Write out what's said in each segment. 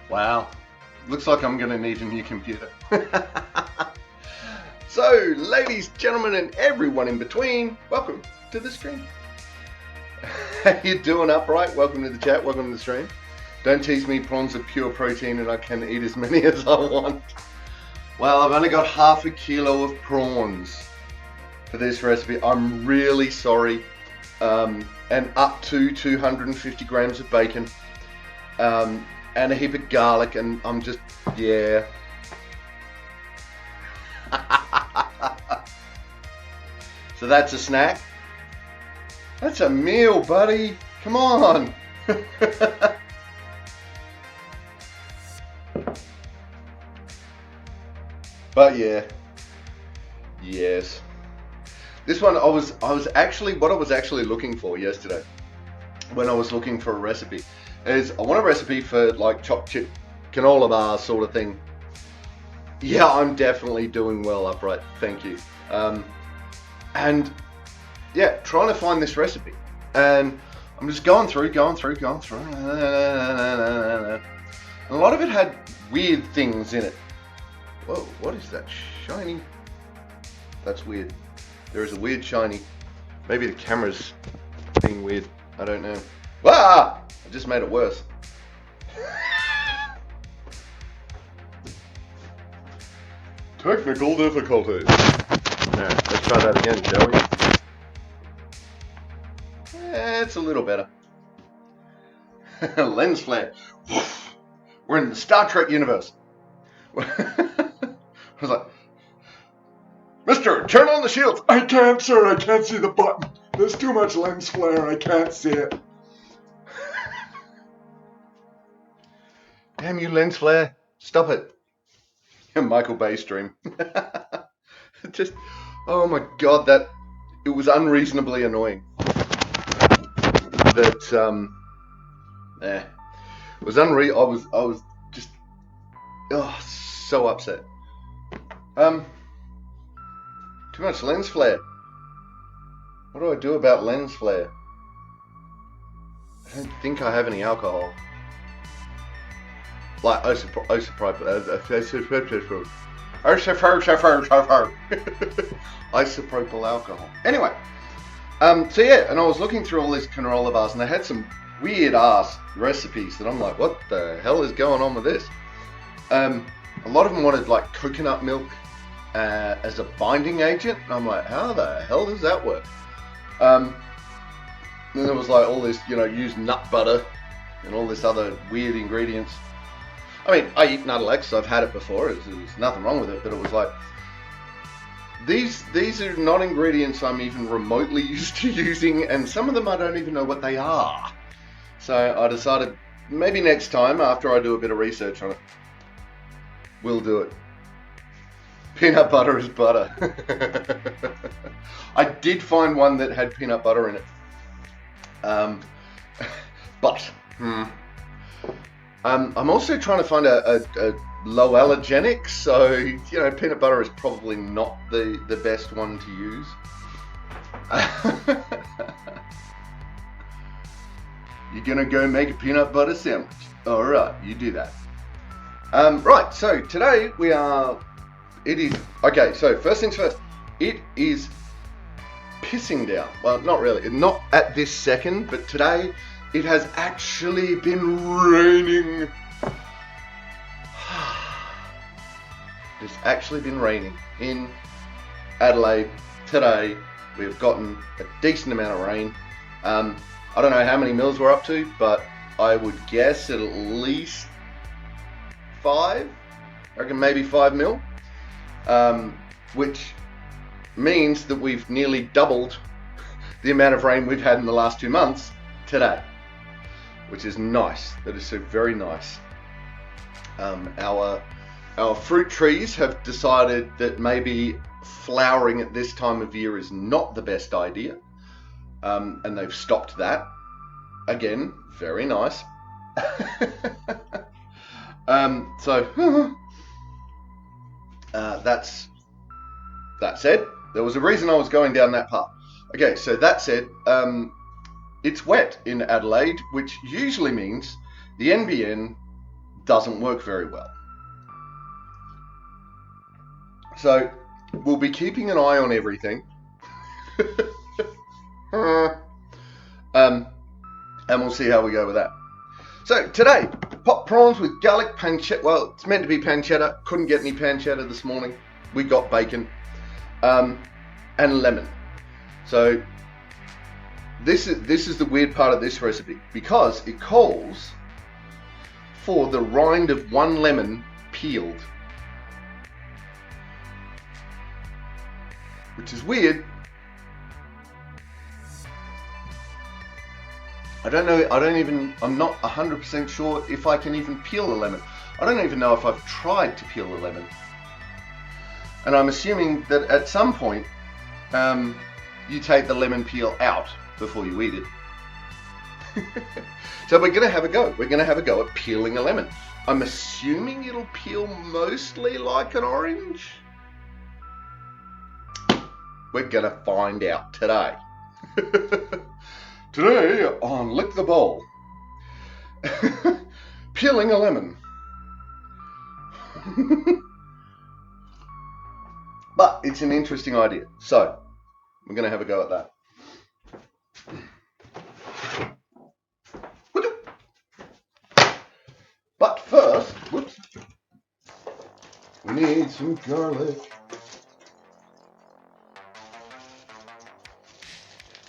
Wow, looks like I'm going to need a new computer. So, ladies, gentlemen, and everyone in between, welcome to the stream. How you doing, upright? Welcome to the chat, welcome to the stream. Don't tease me, prawns are pure protein and I can eat as many as I want. Well, I've only got half a kilo of prawns for this recipe. I'm really sorry. And up to 250 grams of bacon. And a heap of garlic, and I'm just, yeah. So that's a snack. That's a meal, buddy. Come on. But yeah. Yes. This one I was actually what I was actually looking for yesterday when I was looking for a recipe is I want a recipe for like chopped chip canola bar sort of thing. Yeah, I'm definitely doing well, upright. Thank you. And yeah, trying to find this recipe, and I'm just going through. And a lot of it had weird things in it. Whoa, what is that shiny? That's weird. There is a weird shiny. Maybe the camera's being weird. I don't know. Ah! I just made it worse. Technical difficulties. Alright, let's try that again, shall we? It's a little better. Lens flare. We're in the Star Trek universe. I was like, Mister, turn on the shields. I can't, sir. I can't see the button. There's too much lens flare. I can't see it. Damn you, lens flare. Stop it. Michael Bay stream. Just, oh my god, it was unreasonably annoying. It was I was just, so upset. Too much lens flare. What do I do about lens flare? I don't think I have any alcohol. Like isopropyl alcohol. Anyway, so yeah, and I was looking through all these canola bars, and they had some weird ass recipes that I'm like, what the hell is going on with this? A lot of them wanted like coconut milk as a binding agent, and I'm like, how the hell does that work? Then there was like all this, use nut butter and all this other weird ingredients. I mean, I eat Nuttalex, I've had it before, there's nothing wrong with it, but it was like, these are not ingredients I'm even remotely used to using, and some of them I don't even know what they are. So I decided, maybe next time, after I do a bit of research on it, we'll do it. Peanut butter is butter. I did find one that had peanut butter in it. But, I'm also trying to find a low allergenic, so peanut butter is probably not the best one to use. You're gonna go make a peanut butter sandwich. Alright, you do that. Right, so today okay, so first things first, it is pissing down. Well, not really, not at this second, but today it has actually been raining. It's actually been raining in Adelaide today. We've gotten a decent amount of rain. I don't know how many mils we're up to, but I would guess at least 5. I reckon maybe 5 mil. Which means that we've nearly doubled the amount of rain we've had in the last 2 months today, which is nice. That is so very nice. Our fruit trees have decided that maybe flowering at this time of year is not the best idea, and they've stopped that. Again, very nice. So that said, there was a reason I was going down that path. Okay, so that said, it's wet in Adelaide, which usually means the NBN doesn't work very well. So we'll be keeping an eye on everything. And we'll see how we go with that. So today, pot prawns with garlic pancetta. Well, it's meant to be pancetta. Couldn't get any pancetta this morning. We got bacon and lemon. So this is the weird part of this recipe, because it calls for the rind of one lemon peeled, which is weird. I'm not 100% sure if I can even peel a lemon. I don't even know if I've tried to peel a lemon. And I'm assuming that at some point, you take the lemon peel out before you eat it. So we're going to have a go. We're going to have a go at peeling a lemon. I'm assuming it'll peel mostly like an orange. We're going to find out today. Today on Lick the Bowl, peeling a lemon. But it's an interesting idea, so we're going to have a go at that. But first, we need some garlic.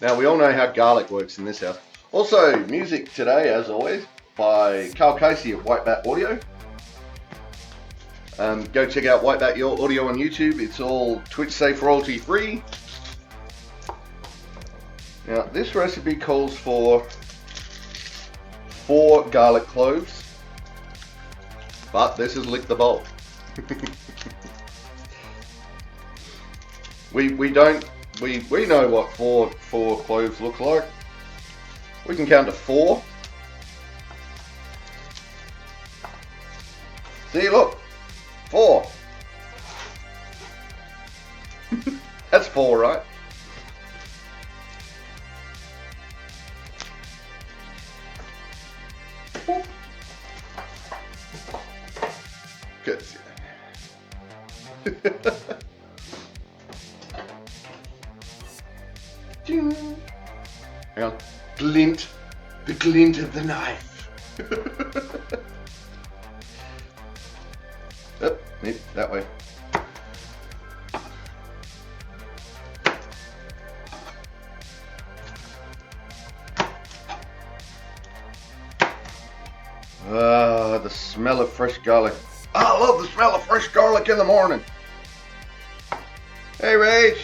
Now, we all know how garlic works in this house. Also, music today, as always, by Carl Casey of White Bat Audio. Go check out White Bat Audio on YouTube. It's all Twitch safe, royalty free. Now, this recipe calls for 4 garlic cloves, but this is Lick the Bowl. We know what four cloves look like. We can count to 4. See, look, 4. That's 4, right? Good. Hang on. Glint. The glint of the knife. Oh, that way. The smell of fresh garlic. I love the smell of fresh garlic in the morning. Hey, Rach.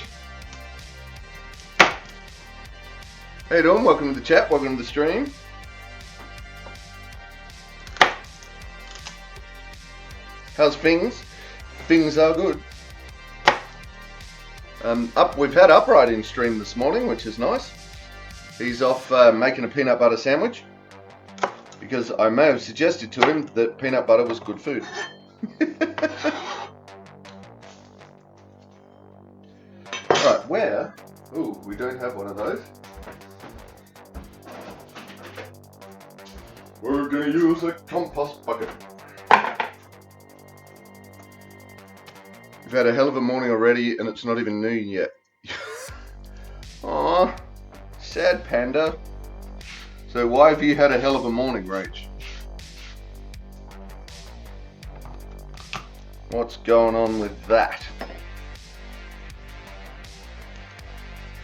How you doing? Welcome to the chat. Welcome to the stream. How's things? Things are good. We've had Upright in stream this morning, which is nice. He's off making a peanut butter sandwich, because I may have suggested to him that peanut butter was good food. Right, where? Ooh, we don't have one of those. We're gonna use a compost bucket. We've had a hell of a morning already, and it's not even noon yet. Aw, sad panda. So why have you had a hell of a morning, Rach? What's going on with that?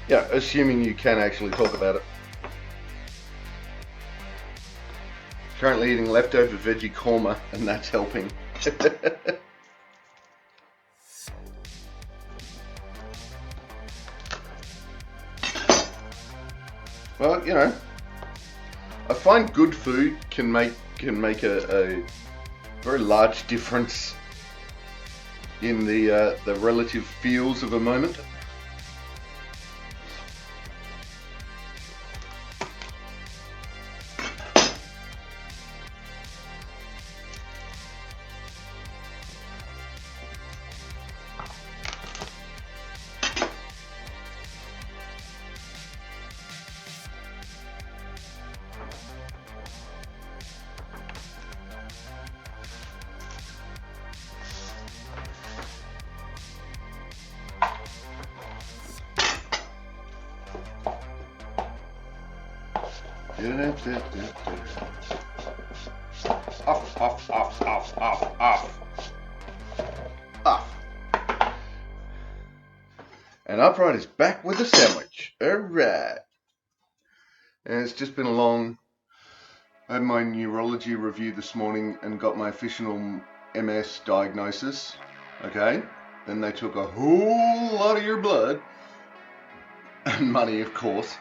Yeah, assuming you can actually talk about it. Currently eating leftover veggie korma, and that's helping. Well, you know, I find good food can make a very large difference in the relative feels of a moment. Off, off, off, off, off, off. Off. And Upright is back with a sandwich. Alright. And it's just been a long... I had my neurology review this morning and got my official MS diagnosis. Okay? Then they took a whole lot of your blood. And money, of course.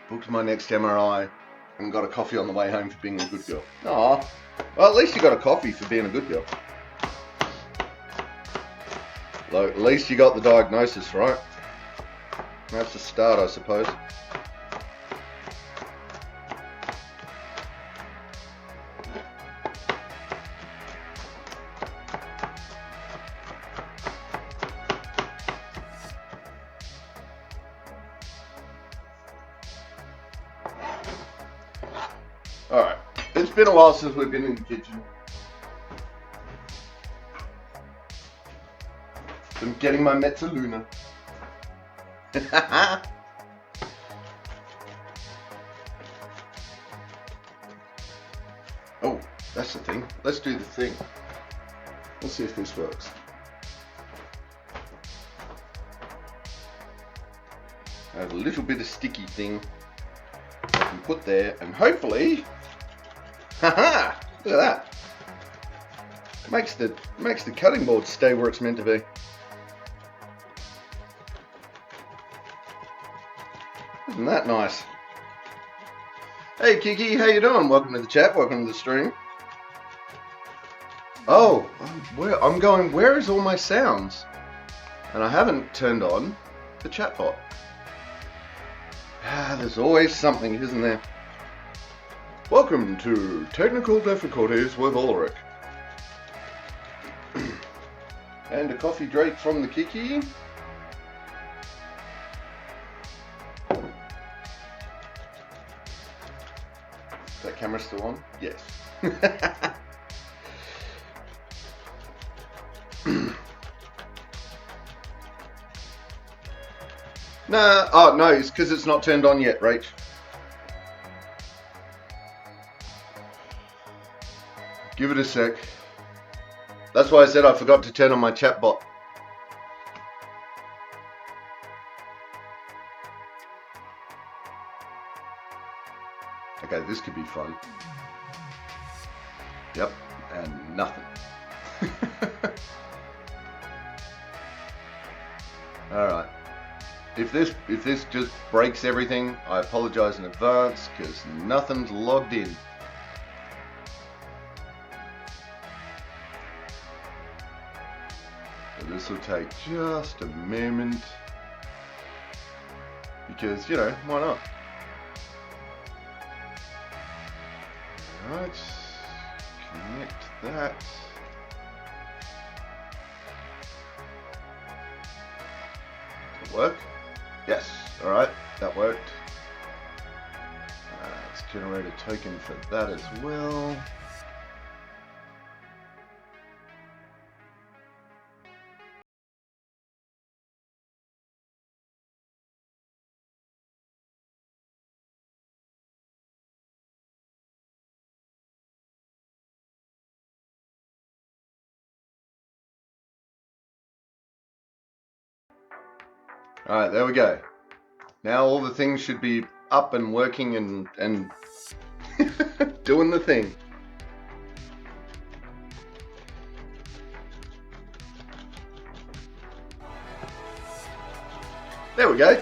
Booked my next MRI. And got a coffee on the way home for being a good girl. Aw. Well, at least you got a coffee for being a good girl. Well, at least you got the diagnosis, right? That's the start, I suppose. Alright, it's been a while since we've been in the kitchen. I'm getting my Mezzaluna. Oh, that's the thing. Let's do the thing. Let's see if this works. I have a little bit of sticky thing I can put there, and hopefully, haha! Look at that. Makes the cutting board stay where it's meant to be. Isn't that nice? Hey Kiki, how you doing? Welcome to the chat. Welcome to the stream. Oh, where is all my sounds? And I haven't turned on the chat bot. There's always something, isn't there? Welcome to Technical Difficulties with Ulrich. And a coffee drake from the Kiki. Is that camera still on? Yes. Nah, oh no, it's because it's not turned on yet, Rach. Give it a sec. That's why I said I forgot to turn on my chat bot. Okay, this could be fun. Yep, and nothing. Alright. If this just breaks everything, I apologize in advance because nothing's logged in. So this will take just a moment because, you know, why not? Alright, connect that. Does it work? Yes, alright, that worked. Let's generate a token for that as well. Alright, there we go. Now all the things should be up and working and doing the thing. There we go.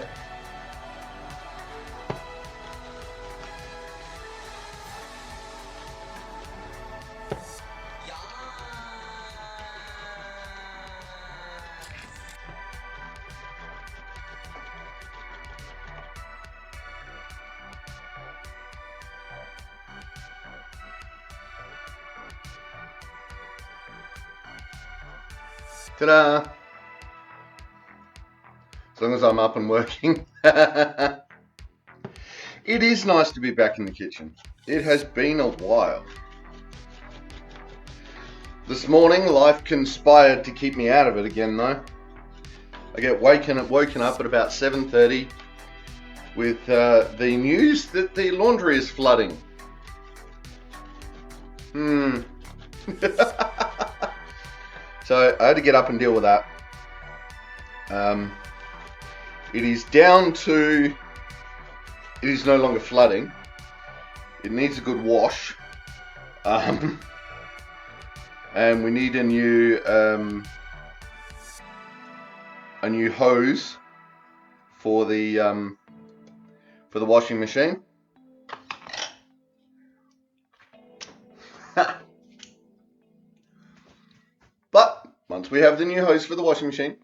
Ta-da! As long as I'm up and working. It is nice to be back in the kitchen. It has been a while. This morning, life conspired to keep me out of it again, though. I get woken up at about 7:30, with the news that the laundry is flooding. So I had to get up and deal with that. It is down to, it is no longer flooding. It needs a good wash. And we need a new hose for the washing machine. But once we have the new hose for the washing machine,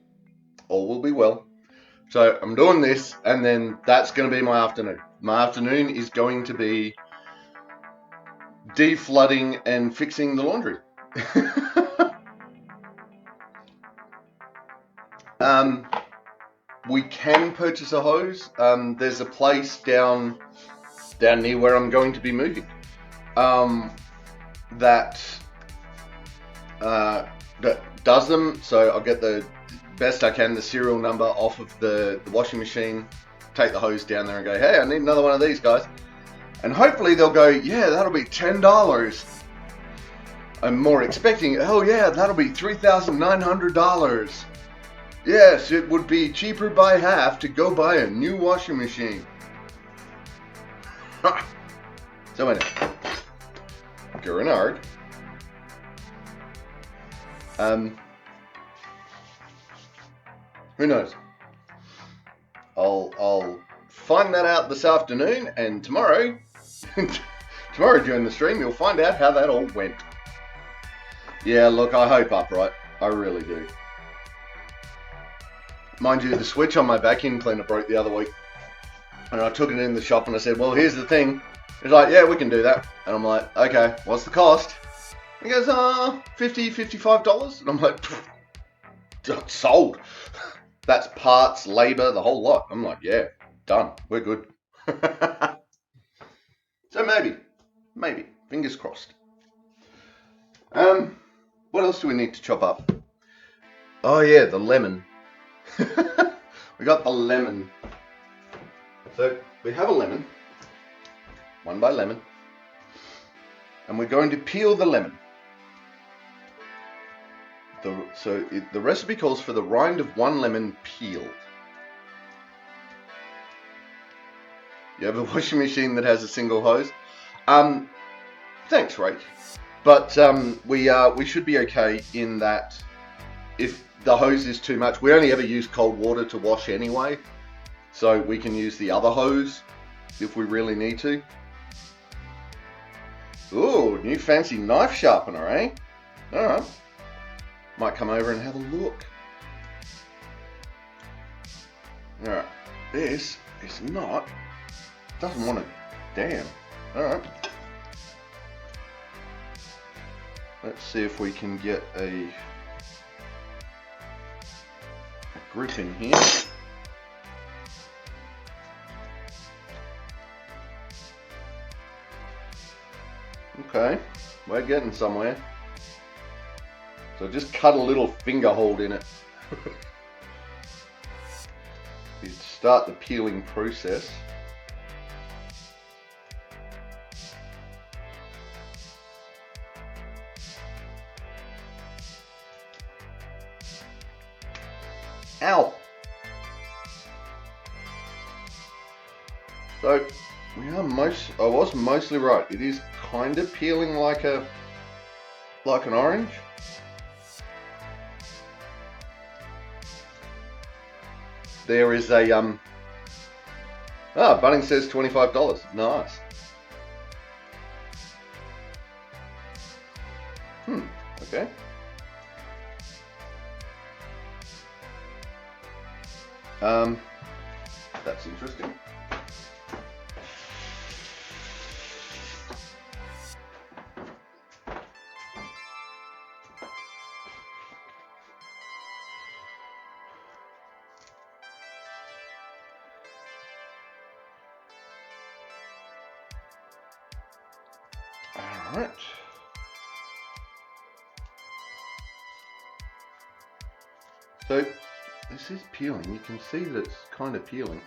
all will be well. So I'm doing this, and then that's going to be my afternoon. My afternoon is going to be deflooding and fixing the laundry. We can purchase a hose. There's a place down near where I'm going to be moving that does them. So I'll get the best I can the serial number off of the washing machine, take the hose down there and go, hey, I need another one of these, guys. And hopefully they'll go, yeah, that'll be $10. I'm more expecting, oh yeah, that'll be $3,900. Yes, it would be cheaper by half to go buy a new washing machine. So anyway, Gurinard. Who knows? I'll find that out this afternoon, and tomorrow during the stream, you'll find out how that all went. Yeah, look, I hope upright. I really do. Mind you, the switch on my vacuum cleaner broke the other week, and I took it in the shop and I said, well, here's the thing. He's like, yeah, we can do that. And I'm like, okay, what's the cost? He goes, $50, $55. And I'm like, sold. That's parts, labor, the whole lot. I'm like, yeah, done. We're good. So maybe, fingers crossed. What else do we need to chop up? Oh yeah, the lemon. We got the lemon. So we have a lemon, one by lemon, and we're going to peel the lemon. The recipe calls for the rind of one lemon peeled. You have a washing machine that has a single hose? Thanks, Rach. But we should be okay in that if the hose is too much, we only ever use cold water to wash anyway, so we can use the other hose if we really need to. Ooh, new fancy knife sharpener, eh? Alright. Might come over and have a look. Alright. This is not... doesn't want to... damn. Alright. Let's see if we can get a grip in here. Okay, we're getting somewhere. So just cut a little finger hold in it. You start the peeling process. Ow! So I was mostly right. It is kind of peeling like an orange. There is a Bunnings says $25. Nice. Okay. That's interesting. All right. So this is peeling. You can see that it's kind of peeling.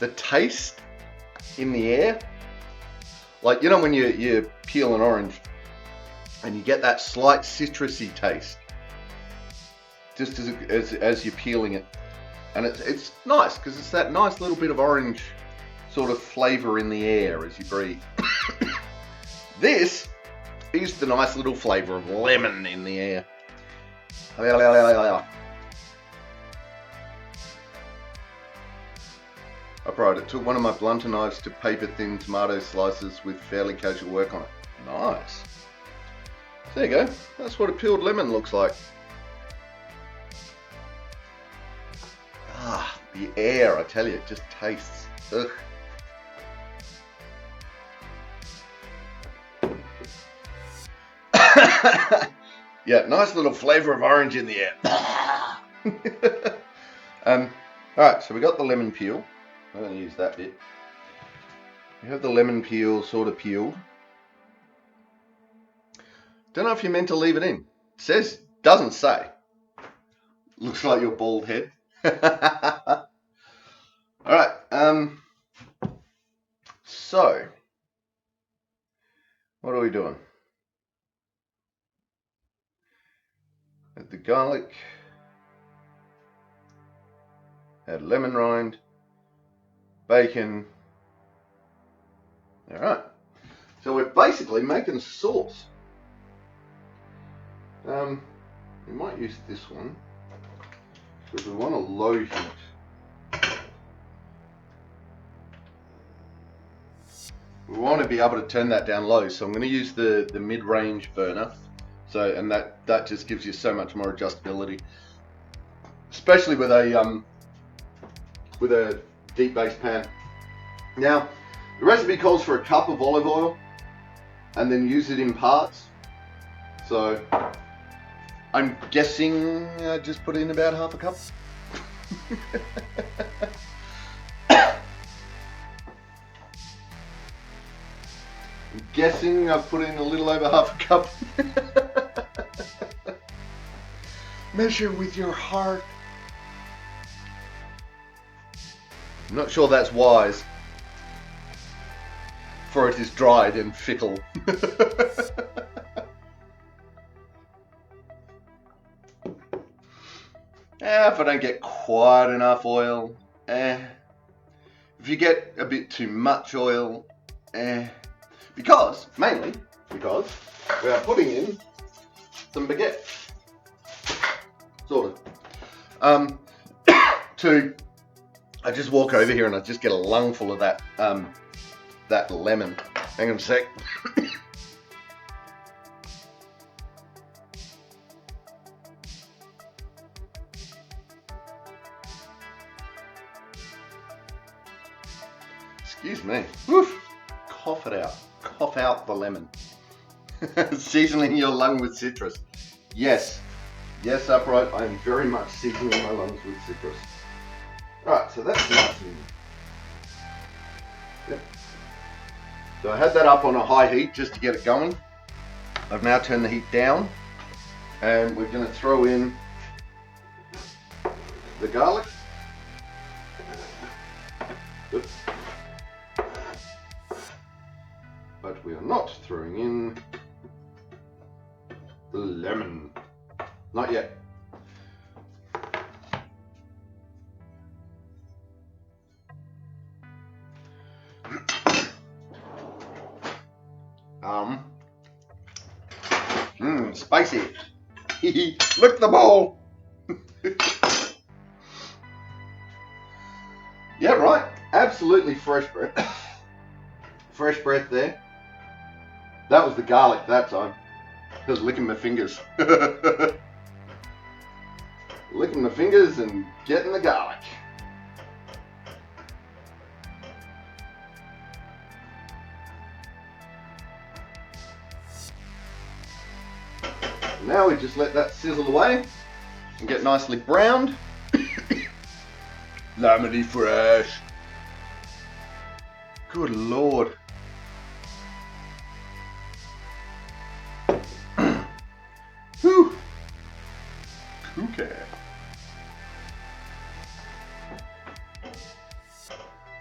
the taste in the air, like, you know, when you peel an orange and you get that slight citrusy taste just as you're peeling it, and it's nice because it's that nice little bit of orange sort of flavor in the air as you breathe. This is the nice little flavor of lemon in the air. Upright, it took one of my blunter knives to paper thin tomato slices with fairly casual work on it. Nice. So there you go. That's what a peeled lemon looks like. Ah, the air, I tell you, it just tastes. Ugh. Yeah, nice little flavour of orange in the air. Alright, so we got the lemon peel. I'm going to use that bit. We have the lemon peel sort of peeled. Don't know if you're meant to leave it in. It says, doesn't say. Looks like your bald head. Alright, so, what are we doing? Add the garlic, add lemon rind, bacon. Alright, so we're basically making a sauce. We might use this one because we want a low heat. We want to be able to turn that down low, so I'm going to use the mid-range burner. So, and that just gives you so much more adjustability, especially with a deep base pan. Now, the recipe calls for a cup of olive oil, and then use it in parts. So, I'm guessing I just put in about half a cup. I'm guessing I've put in a little over half a cup. Measure with your heart. I'm not sure that's wise, for it is dried and fickle. If I don't get quite enough oil, If you get a bit too much oil, mainly because we are putting in some baguette. Sort of. I just walk over here and I just get a lungful of that that lemon. Hang on a sec. Excuse me. Woof. Cough it out. Cough out the lemon. Seasoning your lung with citrus. Yes. Yes, Upright, I am very much seasoning my lungs with citrus. Right, so that's nice. Yep. So I had that up on a high heat just to get it going. I've now turned the heat down, and we're going to throw in the garlic. Oops. But we are not throwing in the lemon. Not yet. Spicy. Look at the bowl. Yeah, right. Absolutely fresh breath. Fresh breath there. That was the garlic that time. I was licking my fingers. Licking my fingers and getting the garlic. Now we just let that sizzle away and get nicely browned. Lemony fresh. Good Lord. Whew. Okay.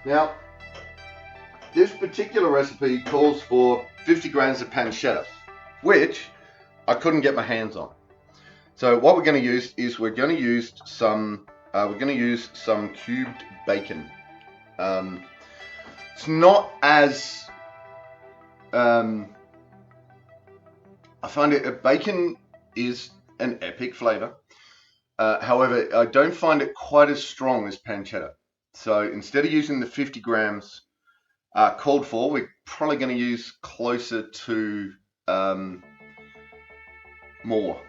Now, this particular recipe calls for 50 grams of pancetta, which I couldn't get my hands on. So what we're going to use is we're going to use some cubed bacon. It's not as I find it bacon is an epic flavor. However, I don't find it quite as strong as pancetta. So instead of using the 50 grams called for, we're probably going to use closer to more.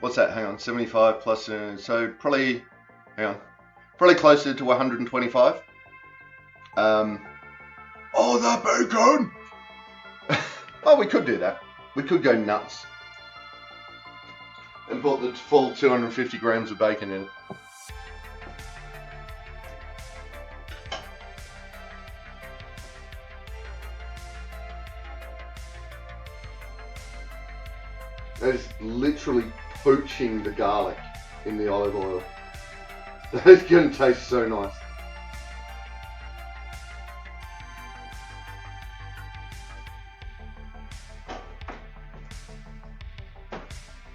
What's that? Hang on, 75 plus, so probably, probably closer to 125. Oh, the bacon! Oh, we could do that. We could go nuts and put the full 250 grams of bacon in it. That is literally poaching the garlic in the olive oil. That is going to taste so nice.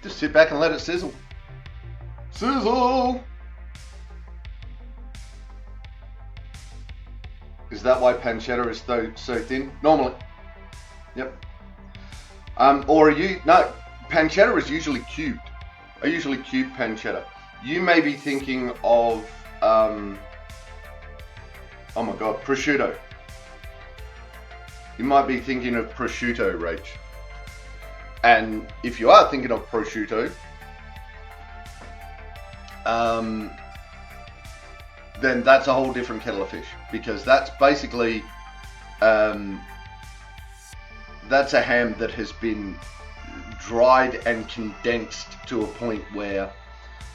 Just sit back and let it sizzle. Sizzle! Is that why pancetta is so thin? Normally. Yep. Or no, pancetta is usually cubed. I usually cube pancetta. You may be thinking of, oh my god, prosciutto. You might be thinking of prosciutto, Rach. And if you are thinking of prosciutto, then that's a whole different kettle of fish, because that's basically that's a ham that has been dried and condensed to a point where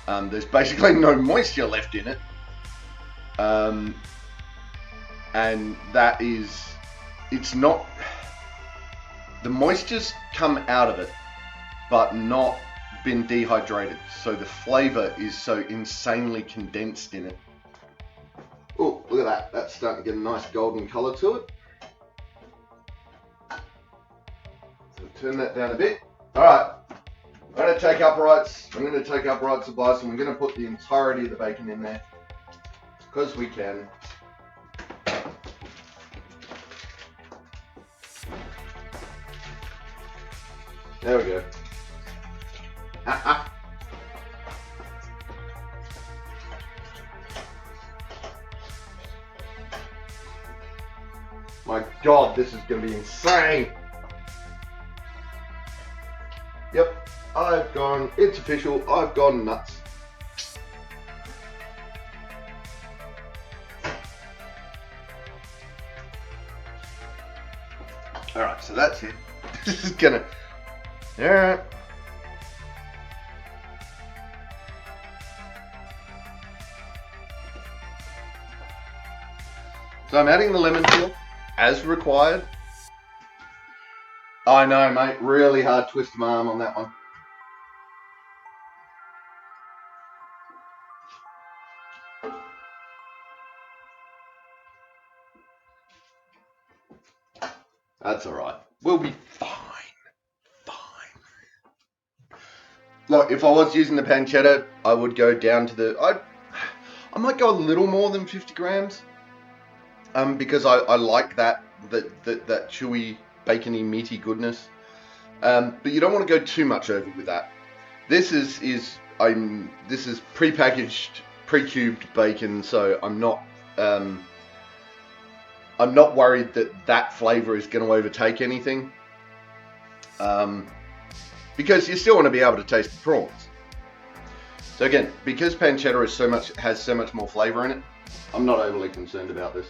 there's basically no moisture left in it, and that is, it's not, the moisture's come out of it but not been dehydrated, so the flavor is so insanely condensed in it. Oh, look at that, that's starting to get a nice golden color to it. So turn that down a bit. Alright, I'm going to take uprights of bison. We're going to put the entirety of the bacon in there, because we can. There we go. My god, this is going to be insane. Yep, it's official, I've gone nuts. Alright, so that's it. This is gonna, alright. So I'm adding the lemon peel as required. I know, mate, really hard twist my arm on that one. That's alright. We'll be fine. Look, if I was using the pancetta, I would go down to the, I might go a little more than 50 grams. Because I like that chewy, bacony, meaty goodness. But you don't want to go too much over with that. This is pre-packaged, pre-cubed bacon, so I'm not worried that flavor is going to overtake anything. Because you still want to be able to taste the prawns. So again, because pancetta has so much more flavor in it, I'm not overly concerned about this.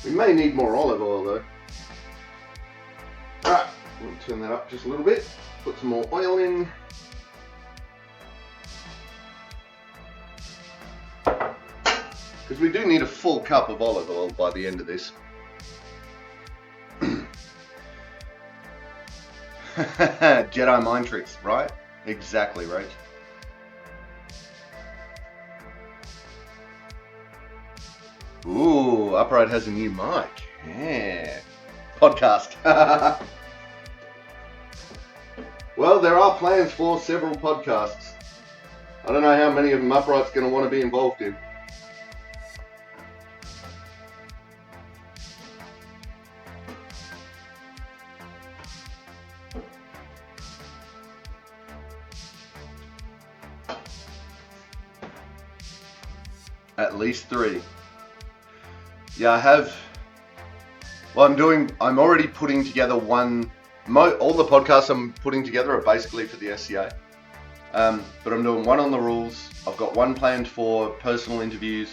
We may need more olive oil though. Alright, we'll turn that up just a little bit. Put some more oil in. Because we do need a full cup of olive oil by the end of this. Jedi mind tricks, right? Exactly, right. Ooh, Upright has a new mic. Yeah. Podcast. Well, there are plans for several podcasts. I don't know how many of them Upright's going to want to be involved in. At least 3. Yeah, I have. Well, I'm already putting together one. All the podcasts I'm putting together are basically for the SCA. But I'm doing one on the rules. I've got one planned for personal interviews,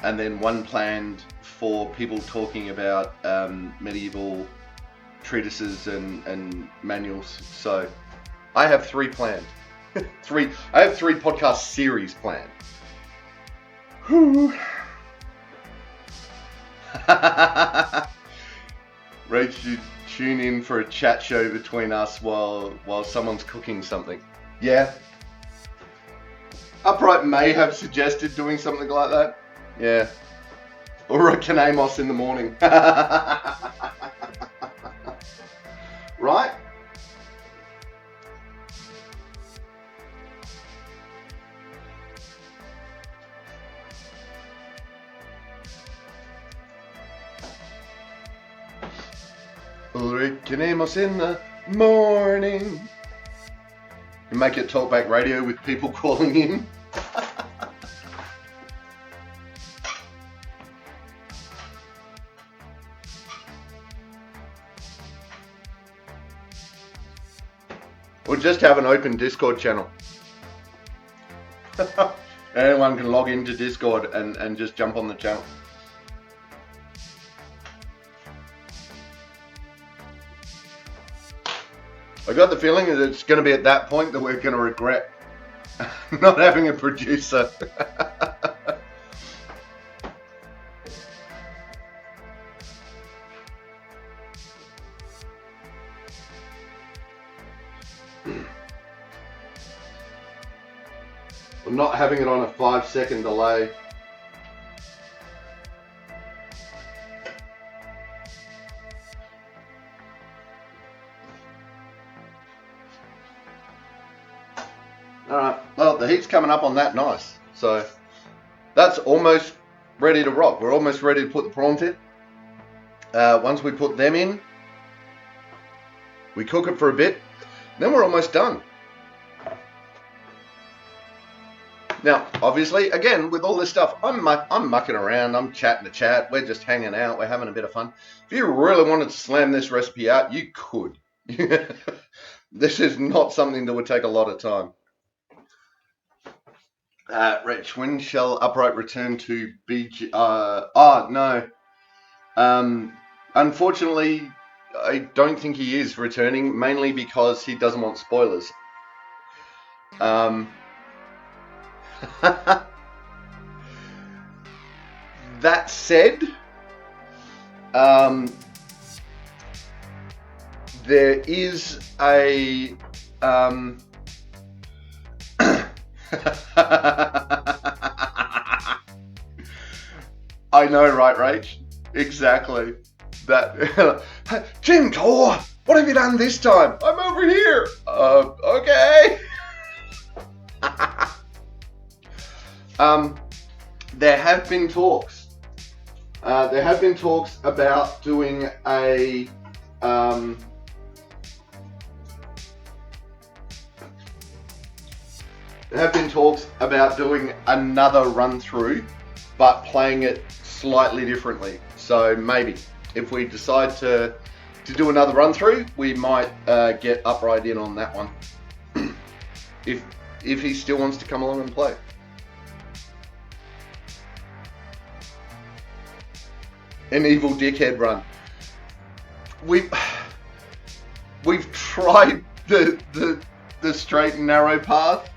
and then one planned for people talking about medieval treatises and manuals. So I have 3 planned. I have 3 podcast series planned. Whew. Rach should tune in for a chat show between us while someone's cooking something. Yeah. Upright may have suggested doing something like that. Yeah. Or a Canamos in the morning. Right? Ulricanemos in the morning. You make it talkback radio with people calling in. Or just have an open Discord channel. Anyone can log into Discord and just jump on the channel. I got the feeling that it's going to be at that point that we're going to regret not having a producer. We're not having it on a 5-second delay. Alright, well, the heat's coming up on that nice. So that's almost ready to rock. We're almost ready to put the prawns in. Once we put them in, we cook it for a bit, then we're almost done. Now, obviously, again, with all this stuff, I'm mucking around, I'm chatting to chat, we're just hanging out, we're having a bit of fun. If you really wanted to slam this recipe out, you could. This is not something that would take a lot of time. Rich, when shall Upright return to BG? No. Unfortunately, I don't think he is returning, mainly because he doesn't want spoilers. That said, there is a I know, right, Rach? Exactly. That. Jim Tor, what have you done this time? I'm over here. Okay. There have been talks. There have been talks about doing a. There have been talks about doing another run through, but playing it slightly differently. So maybe if we decide to do another run through, we might get Upright in on that one. if he still wants to come along and play. An evil dickhead run. We've tried the straight and narrow path.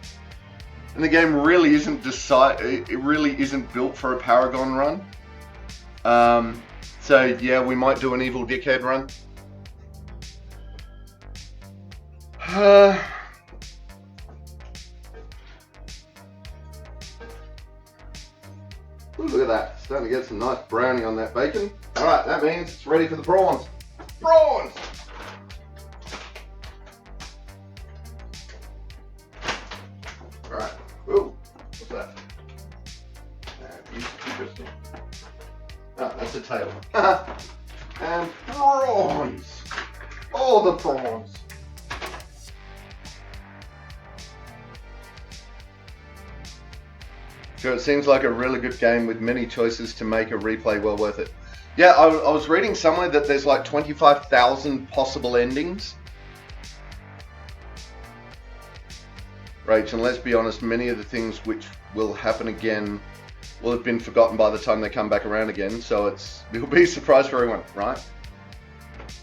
And the game really isn't it really isn't built for a Paragon run. So yeah, we might do an evil dickhead run. Ooh, look at that. starting to get some nice brownie on that bacon. All right, that means it's ready for the prawns. Prawns! All right. Ooh, what's that? Interesting. Oh, that's a tail. And prawns. All the prawns. Sure, it seems like a really good game with many choices to make a replay well worth it. Yeah, I was reading somewhere that there's like 25,000 possible endings. Rach, and let's be honest, many of the things which will happen again will have been forgotten by the time they come back around again, so it'll be a surprise for everyone, right?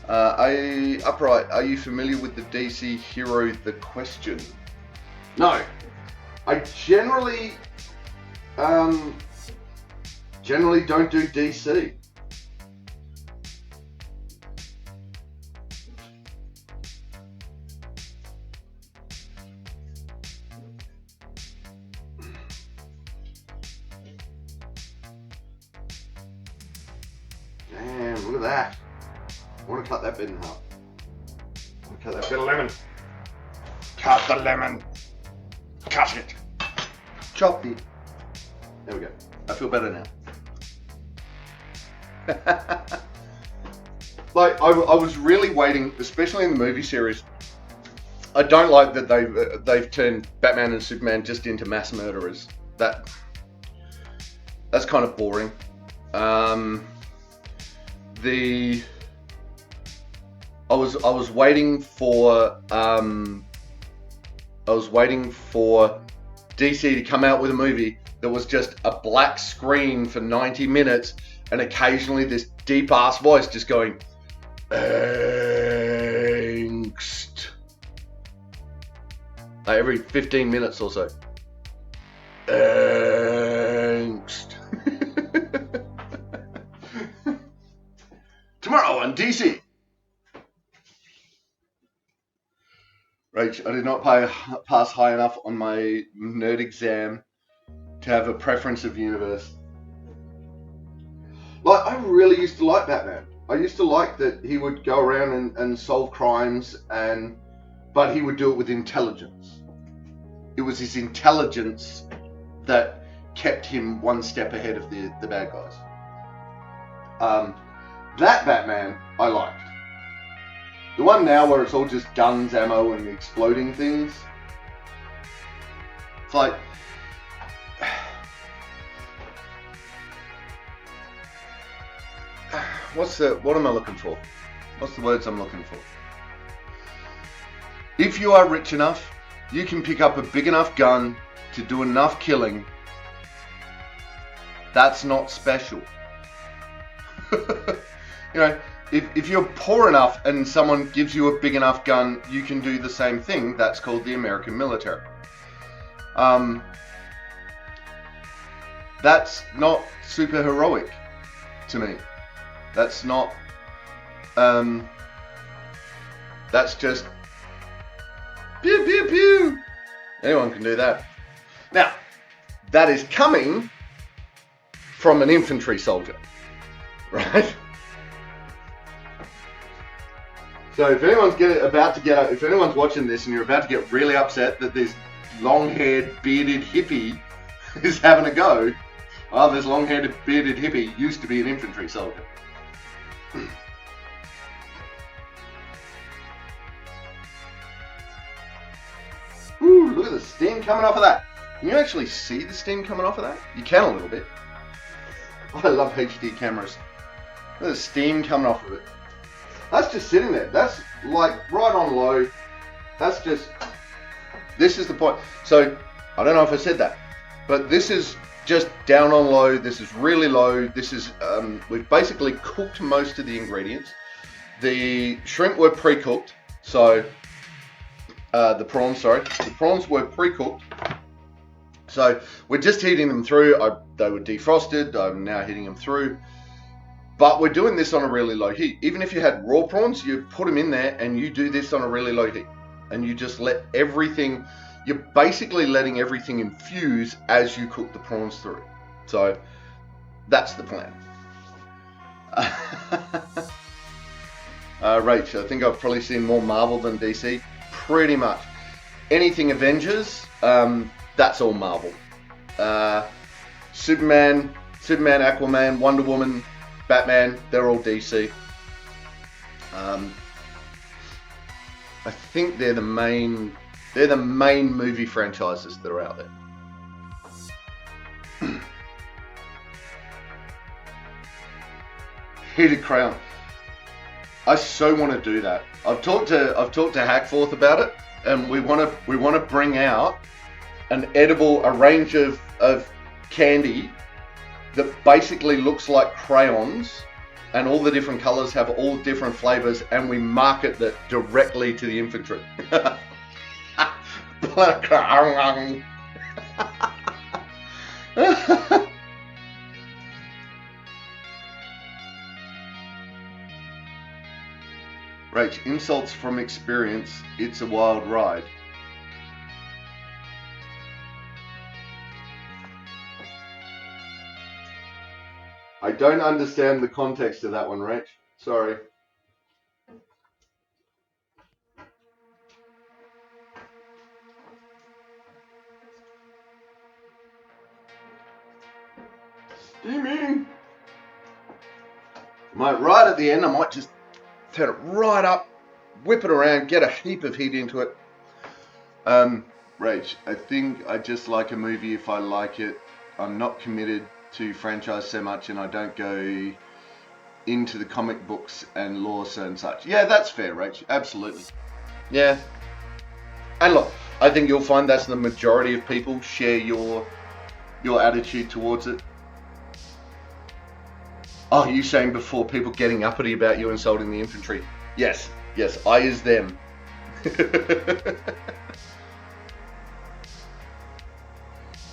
Upright, are you familiar with the DC hero The Question? No. I generally don't do DC. Damn, look at that. I want to cut that bit in half. I want to cut that bit of lemon. Cut the lemon. Cut it. Chop it. There we go. I feel better now. Like, I was really waiting, especially in the movie series. I don't like that they've turned Batman and Superman just into mass murderers. That's kind of boring. I was waiting for DC to come out with a movie that was just a black screen for 90 minutes and occasionally this deep ass voice just going angst, like every 15 minutes or so. Angst. Tomorrow on DC. Rach, I did not pass high enough on my nerd exam to have a preference of universe. Like, I really used to like Batman. I used to like that he would go around and solve crimes, but he would do it with intelligence. It was his intelligence that kept him one step ahead of the bad guys. That Batman I liked. The one now where it's all just guns, ammo, and exploding things. It's like, what am I looking for? What's the words I'm looking for? If you are rich enough, you can pick up a big enough gun to do enough killing. That's not special. You know, if you're poor enough and someone gives you a big enough gun, you can do the same thing. That's called the American military. That's not super heroic to me. That's not, that's just pew pew pew. Anyone can do that. Now, that is coming from an infantry soldier, right? So if anyone's if anyone's watching this and you're about to get really upset that this long-haired, bearded hippie is having a go, well, this long-haired, bearded hippie used to be an infantry soldier. Ooh, look at the steam coming off of that. Can you actually see the steam coming off of that? You can a little bit. I love HD cameras. Look at the steam coming off of it. That's just sitting there. That's like right on low. This is the point. So, I don't know if I said that, but this is just down on low. This is really low. This is, we've basically cooked most of the ingredients. The shrimp were pre-cooked. So, the prawns were pre-cooked. So, we're just heating them through. They were defrosted. I'm now heating them through. But we're doing this on a really low heat. Even if you had raw prawns, you put them in there and you do this on a really low heat. And you just let everything, you're basically letting everything infuse as you cook the prawns through. So That's the plan. Rach, I think I've probably seen more Marvel than DC. Pretty much. Anything Avengers, that's all Marvel. Superman, Aquaman, Wonder Woman, Batman, they're all DC. I think they're the main movie franchises that are out there. Heated crayon. I so want to do that. I've talked to Hackforth about it, and we want to bring out a range of candy that basically looks like crayons, and all the different colors have all different flavors, and we market that directly to the infantry. Rach, insults from experience, it's a wild ride. I don't understand the context of that one, Rach. Sorry. Steaming. Right at the end, I might just turn it right up, whip it around, get a heap of heat into it. Rach, I think I just like a movie if I like it. I'm not committed to franchise so much, and I don't go into the comic books and lore and such. Yeah, that's fair, Rach. Absolutely. Yeah. And look, I think you'll find that's the majority of people share your attitude towards it. Oh, you saying before people getting uppity about you insulting the infantry? Yes, I is them.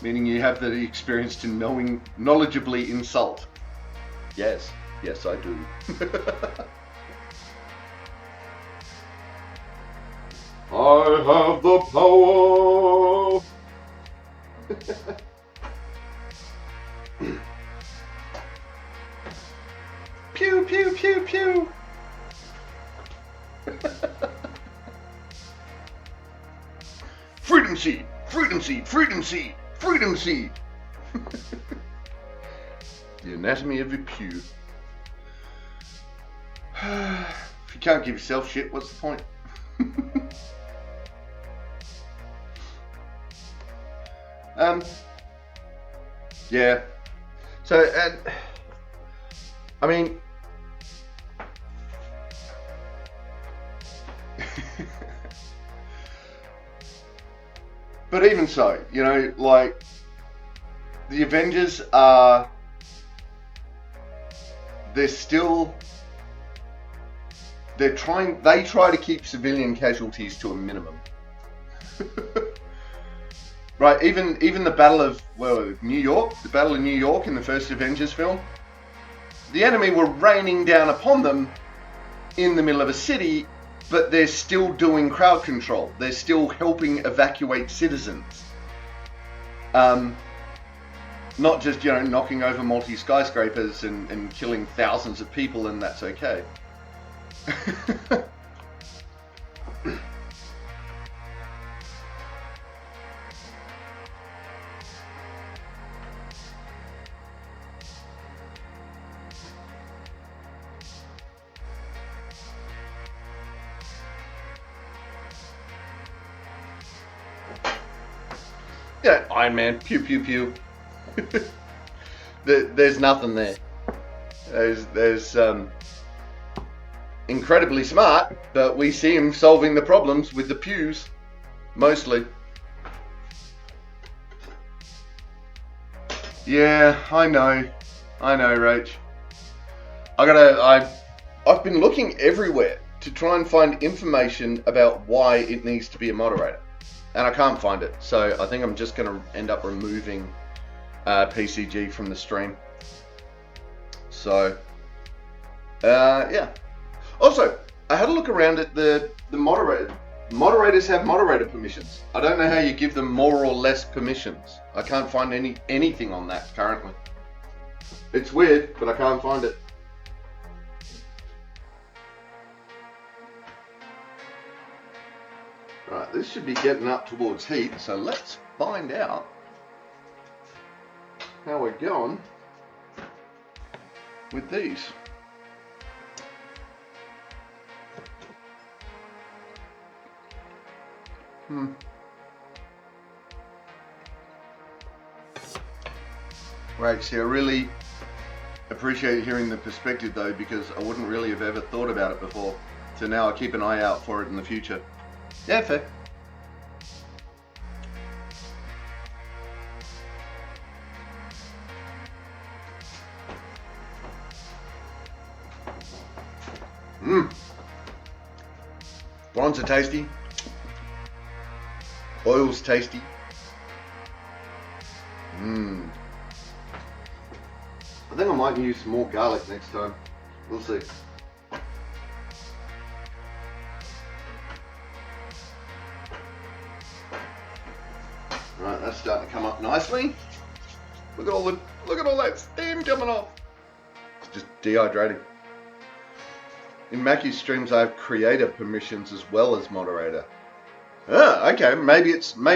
Meaning you have the experience to knowledgeably insult. Yes, I do. I have the power. Pew, pew, pew, pew. Freedom seed, freedom seed, freedom seed, freedom seed. The anatomy of a pew. If you can't give yourself shit, what's the point? Yeah. So, I mean, but even so, you know, like, the Avengers are, they try to keep civilian casualties to a minimum. Right, even the Battle of, New York, the Battle of New York in the first Avengers film, the enemy were raining down upon them in the middle of a city, but they're still doing crowd control. They're still helping evacuate citizens. Not just, you know, knocking over multi-skyscrapers and killing thousands of people, and that's okay. Yeah, Iron Man, pew pew pew. There's nothing there. There's incredibly smart, but we see him solving the problems with the pews, mostly. Yeah, I know, Rach. I've been looking everywhere to try and find information about why it needs to be a moderator, and I can't find it. So I think I'm just going to end up removing PCG from the stream. So, yeah. Also, I had a look around at the moderator. Moderators have moderator permissions. I don't know how you give them more or less permissions. I can't find anything on that currently. It's weird, but I can't find it. Right, this should be getting up towards heat, so let's find out how we're going with these. Right, see, I really appreciate hearing the perspective though, because I wouldn't really have ever thought about it before. So now I keep an eye out for it in the future. Yeah, fair. Prawns are tasty. Oil's tasty. I think I might use some more garlic next time. We'll see. Right, that's starting to come up nicely. Look at all that steam coming off. It's just dehydrating. In Mackie's streams, I have creator permissions as well as moderator. Ah, okay. Maybe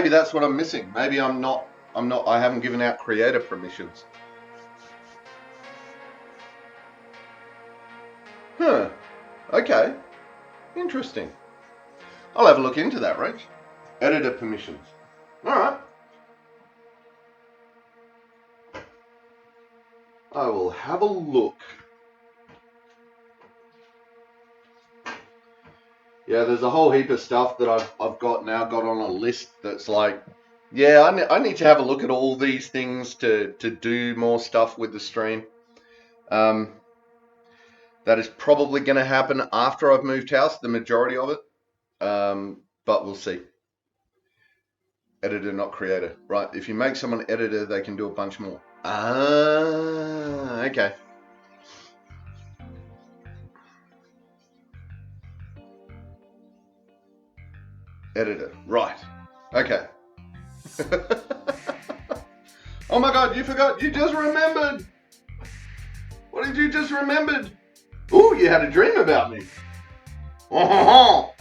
that's what I'm missing. Maybe I haven't given out creator permissions. Huh. Okay. Interesting. I'll have a look into that, Rach. Editor permissions. Alright. I will have a look. Yeah, there's a whole heap of stuff that I've got on a list that's like, yeah, I need to have a look at all these things to do more stuff with the stream. That is probably going to happen after I've moved house, the majority of it. But we'll see. Editor, not creator. Right, if you make someone editor, they can do a bunch more. Ah, okay. Editor, right. Okay. Oh my god, you forgot. You just remembered. What did you just remembered? Ooh, you had a dream about me. Oh,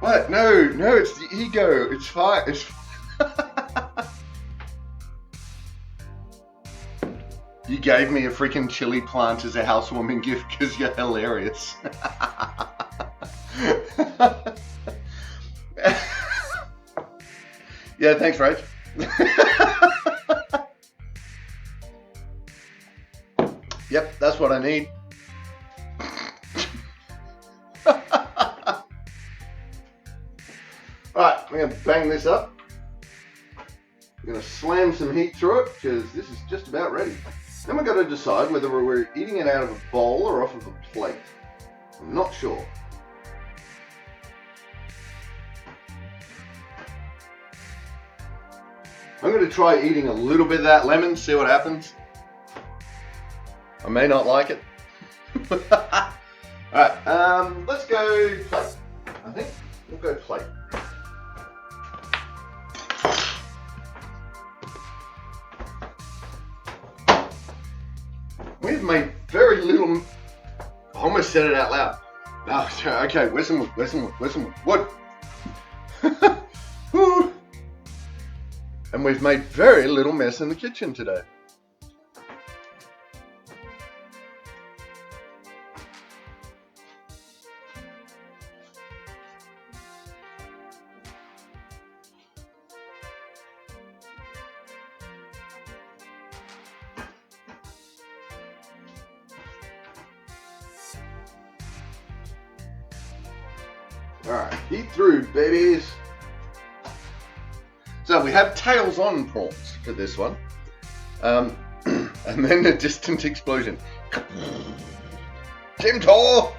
What? No, it's the ego. It's fine. It's You gave me a freaking chili plant as a housewarming gift because you're hilarious. Yeah, thanks, Rach. Yep, that's what I need. Alright, I'm going to bang this up. I'm going to slam some heat through it because this is just about ready. Then we've got to decide whether we're eating it out of a bowl or off of a plate. I'm not sure. I'm going to try eating a little bit of that lemon, see what happens. I may not like it. Alright, let's go plate. I think we'll go plate. We've made very little. I almost said it out loud. No, okay, where's some wood? Woo. And we've made very little mess in the kitchen today. Alright, heat through, babies. So we have tails on prawns for this one. And then a distant explosion. Tim Tor!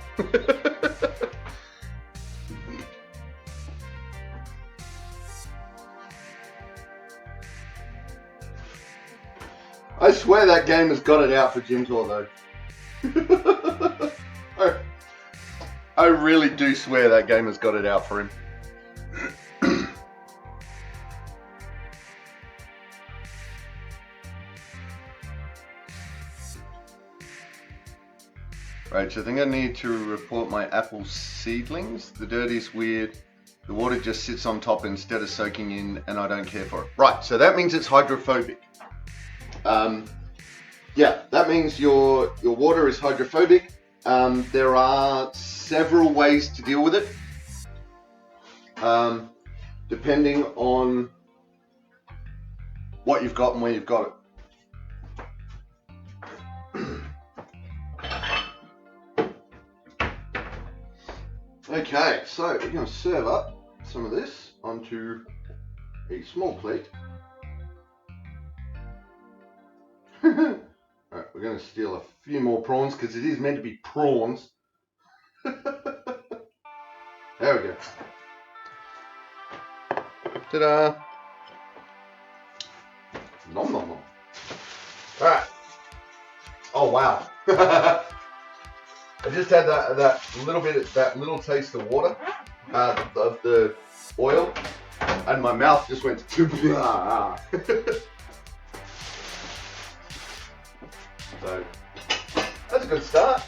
I swear that game has got it out for Gym Tour though. I really do swear that game has got it out for him. Right, so I think I need to report my apple seedlings. The dirt is weird. The water just sits on top instead of soaking in, and I don't care for it. Right, so that means it's hydrophobic. Yeah, that means your water is hydrophobic. There are several ways to deal with it, depending on what you've got and where you've got it. Okay, so we're going to serve up some of this onto a small plate. Alright, we're going to steal a few more prawns because it is meant to be prawns. There we go. Ta-da! Nom nom nom. Alright. Oh wow. I just had that little taste of water, of the oil, and my mouth just went so that's a good start.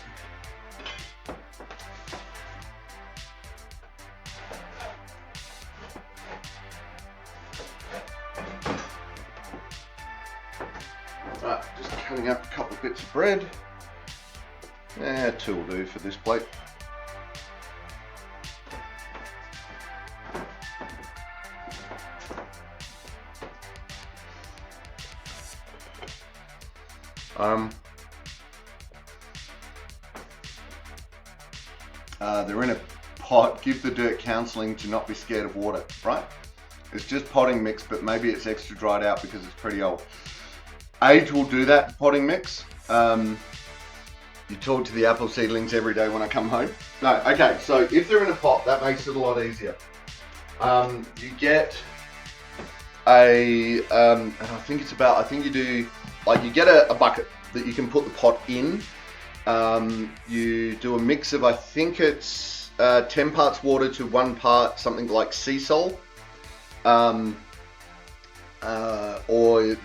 Right, just cutting up a couple of bits of bread. Two will do for this plate. They're in a pot. Give the dirt counselling to not be scared of water, right? It's just potting mix, but maybe it's extra dried out because it's pretty old. Age will do that potting mix. You talk to the apple seedlings every day when I come home. No, okay, so if they're in a pot, that makes it a lot easier. You get a, and I think you do, like you get a bucket that you can put the pot in. You do a mix of, I think it's 10 parts water to 1 part something like sea salt. Or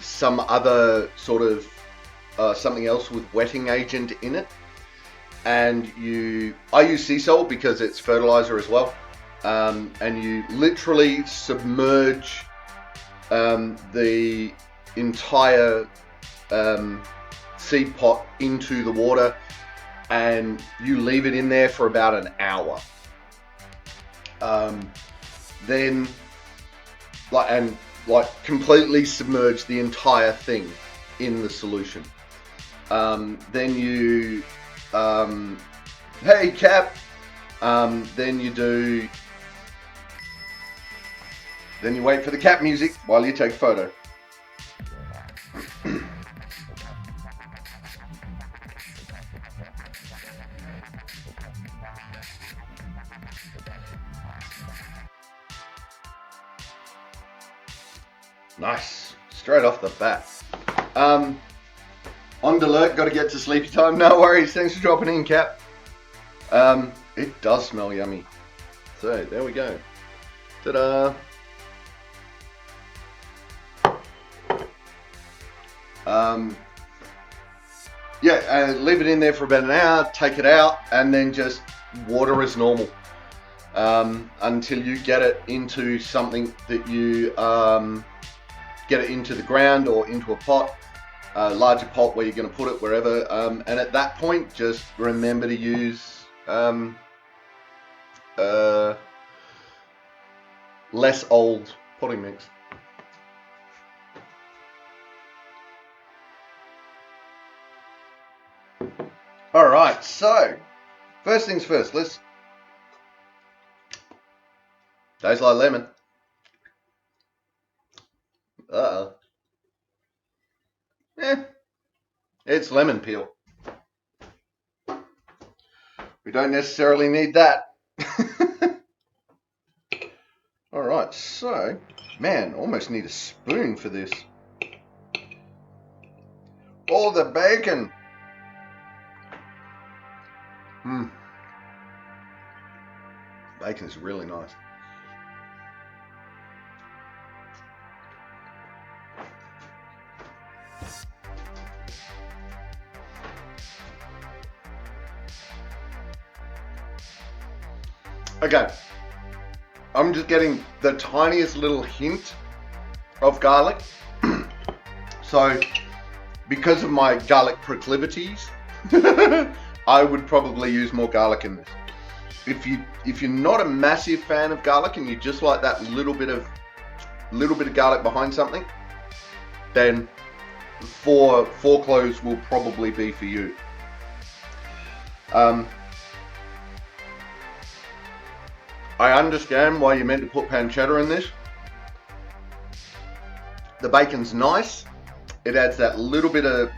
some other sort of something else with wetting agent in it, and I use sea salt because it's fertilizer as well, and you literally submerge the entire seed pot into the water, and you leave it in there for about an hour. Then completely submerge the entire thing in the solution. Then you, hey Cap, then you wait for the Cap music while you take a photo. Nice, straight off the bat. On alert, got to get to sleepy time. No worries, thanks for dropping in, Cap. It does smell yummy. So there we go. Ta-da. Leave it in there for about an hour. Take it out, and then just water as normal until you get it into something that you get it into the ground or into a pot. A larger pot where you're going to put it wherever, and at that point just remember to use less old potting mix. Alright, so first things first, let's tastes like lemon. Uh-oh. It's lemon peel. We don't necessarily need that. Alright, so, man, almost need a spoon for this. Oh, the bacon. Bacon is really nice. Okay, I'm just getting the tiniest little hint of garlic. So, because of my garlic proclivities, I would probably use more garlic in this. If you're not a massive fan of garlic and you just like that little bit of garlic behind something, then four cloves will probably be for you. I understand why you meant to put pancetta in this. The bacon's nice. It adds that little bit of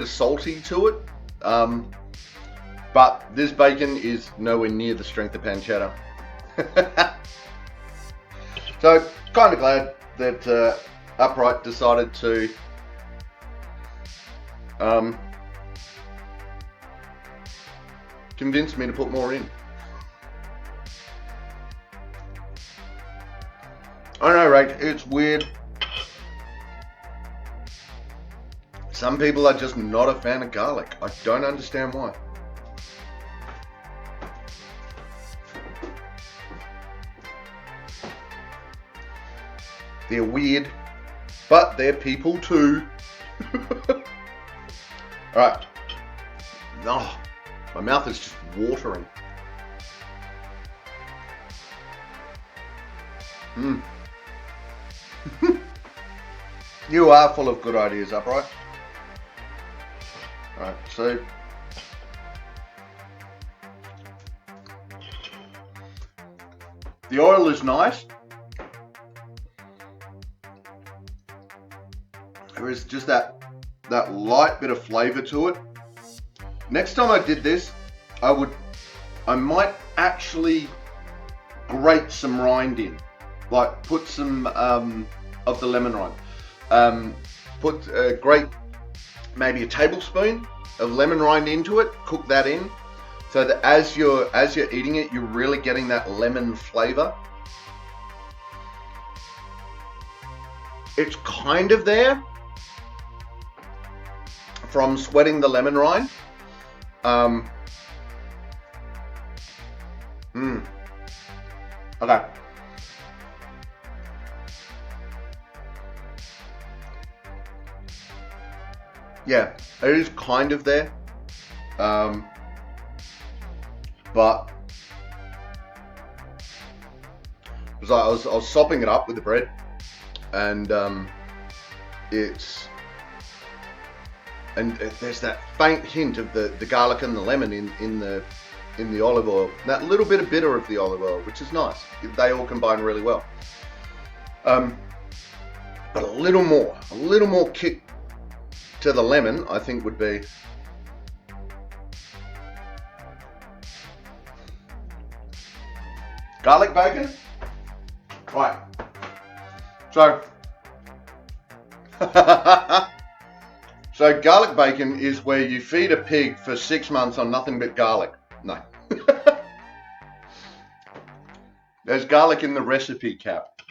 salty to it. But this bacon is nowhere near the strength of pancetta. So, kind of glad that Upright decided to convince me to put more in. I know, right? It's weird. Some people are just not a fan of garlic. I don't understand why. They're weird, but they're people too. Alright. Oh, my mouth is just watering. You are full of good ideas, Upright. Alright, so the oil is nice. There is just that light bit of flavour to it. Next time I did this, I might actually grate some rind in, like put some of the lemon rind. Grate maybe a tablespoon of lemon rind into it. Cook that in, so that as you're eating it, you're really getting that lemon flavour. It's kind of there from sweating the lemon rind. Okay. Yeah, it is kind of there. But it was like I was sopping it up with the bread, and there's that faint hint of the garlic and the lemon in the olive oil. That little bit of bitter of the olive oil, which is nice. They all combine really well. But a little more kick to the lemon, I think, would be garlic bacon. Right. So so garlic bacon is where you feed a pig for 6 months on nothing but garlic. No. There's garlic in the recipe, Cap.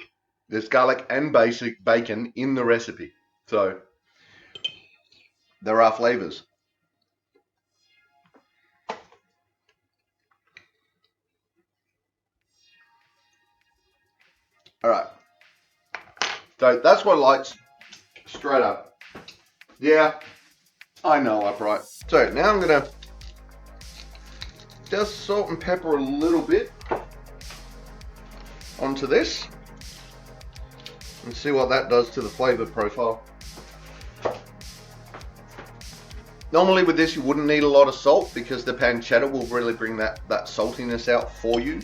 There's garlic and basic bacon in the recipe. So there are flavors. All right. So that's what I like, straight up. Yeah, I know, Upright. So now I'm gonna just salt and pepper a little bit onto this and see what that does to the flavor profile. Normally with this you wouldn't need a lot of salt because the pancetta will really bring that saltiness out for you.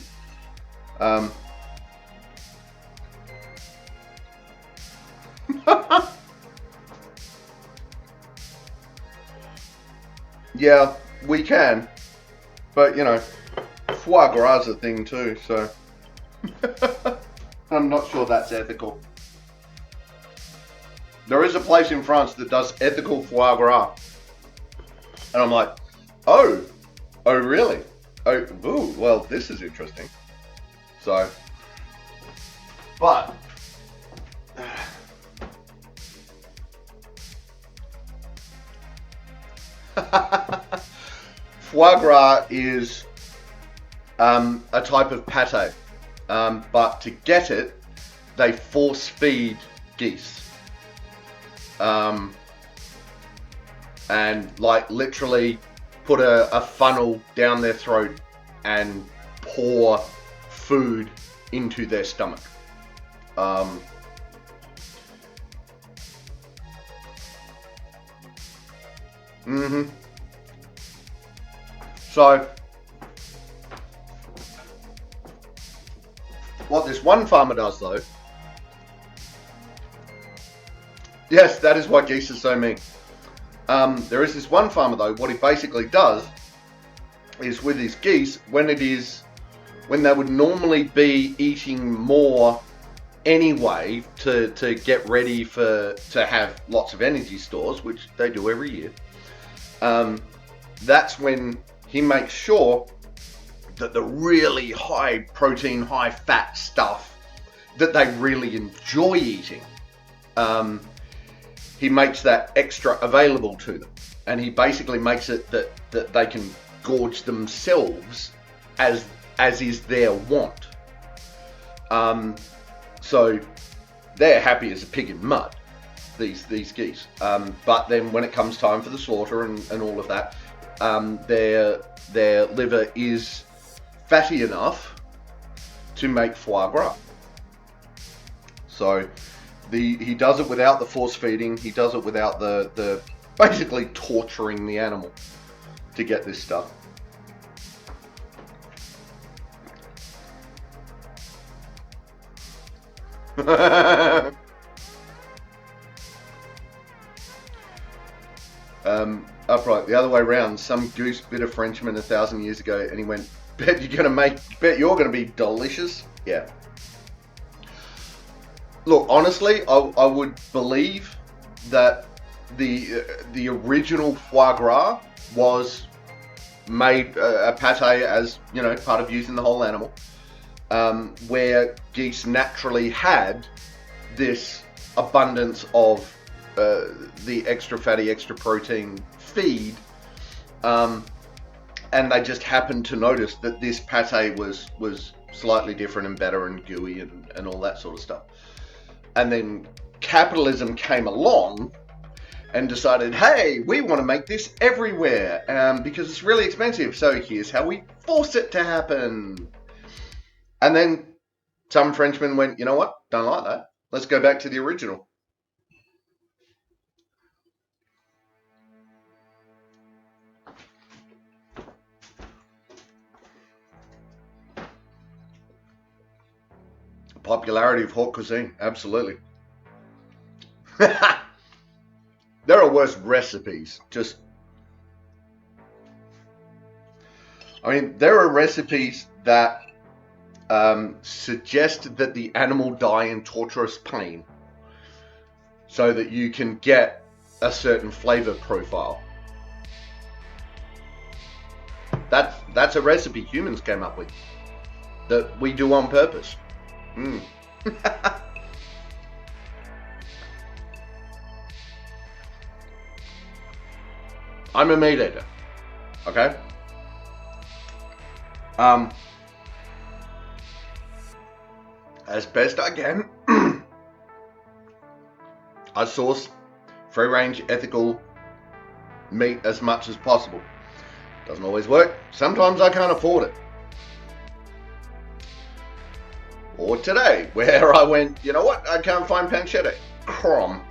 Yeah, we can, but you know, foie gras is a thing too, so I'm not sure that's ethical. there is a place in France that does ethical foie gras. And I'm like, oh really? Oh, ooh, well, this is interesting. So, but foie gras is a type of pate, but to get it, they force feed geese. And like literally put a funnel down their throat and pour food into their stomach. So what this one farmer does though, yes, that is why geese are so mean. There is this one farmer though, what he basically does is with his geese, when they would normally be eating more anyway to get ready to have lots of energy stores, which they do every year, that's when he makes sure that the really high protein, high fat stuff that they really enjoy eating, he makes that extra available to them, and he basically makes it that they can gorge themselves as is their want. So they're happy as a pig in mud, these geese. But then when it comes time for the slaughter and all of that, their liver is fatty enough to make foie gras. So he does it without the force feeding. He does it without the basically torturing the animal to get this stuff. Upright, the other way around. Some goose bit a Frenchman 1,000 years ago, and he went, bet you're gonna be delicious. Yeah. Look, honestly, I would believe that the original foie gras was made a pate as, you know, part of using the whole animal, where geese naturally had this abundance of the extra fatty, extra protein feed, and they just happened to notice that this pate was slightly different and better and gooey and all that sort of stuff. And then capitalism came along and decided, hey, we want to make this everywhere because it's really expensive. So here's how we force it to happen. And then some Frenchmen went, you know what? Don't like that. Let's go back to the original. Popularity of haute cuisine, absolutely. There are worse recipes. There are recipes that suggest that the animal die in torturous pain so that you can get a certain flavor profile. That's a recipe humans came up with that we do on purpose. I'm a meat eater, okay? As best I can, I source free-range, ethical meat as much as possible. Doesn't always work. Sometimes I can't afford it. Or today, where I went, you know what? I can't find pancetta. Crom.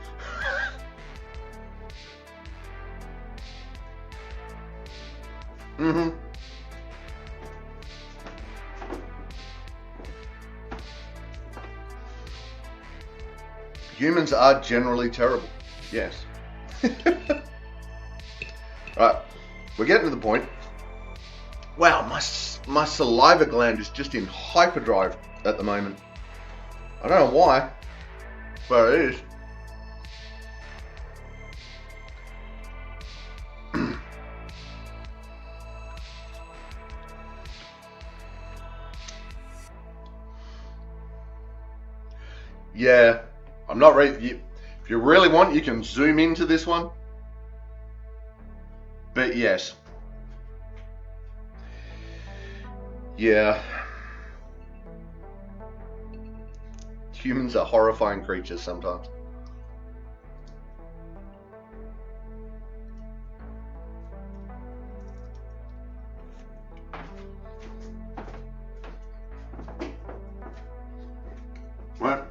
Humans are generally terrible. Yes. Right. We're getting to the point. Wow, my saliva gland is just in hyperdrive at the moment. I don't know why, but it is. Yeah, I'm not ready. If you really want, you can zoom into this one. But yes. Yeah. Humans are horrifying creatures sometimes. Right.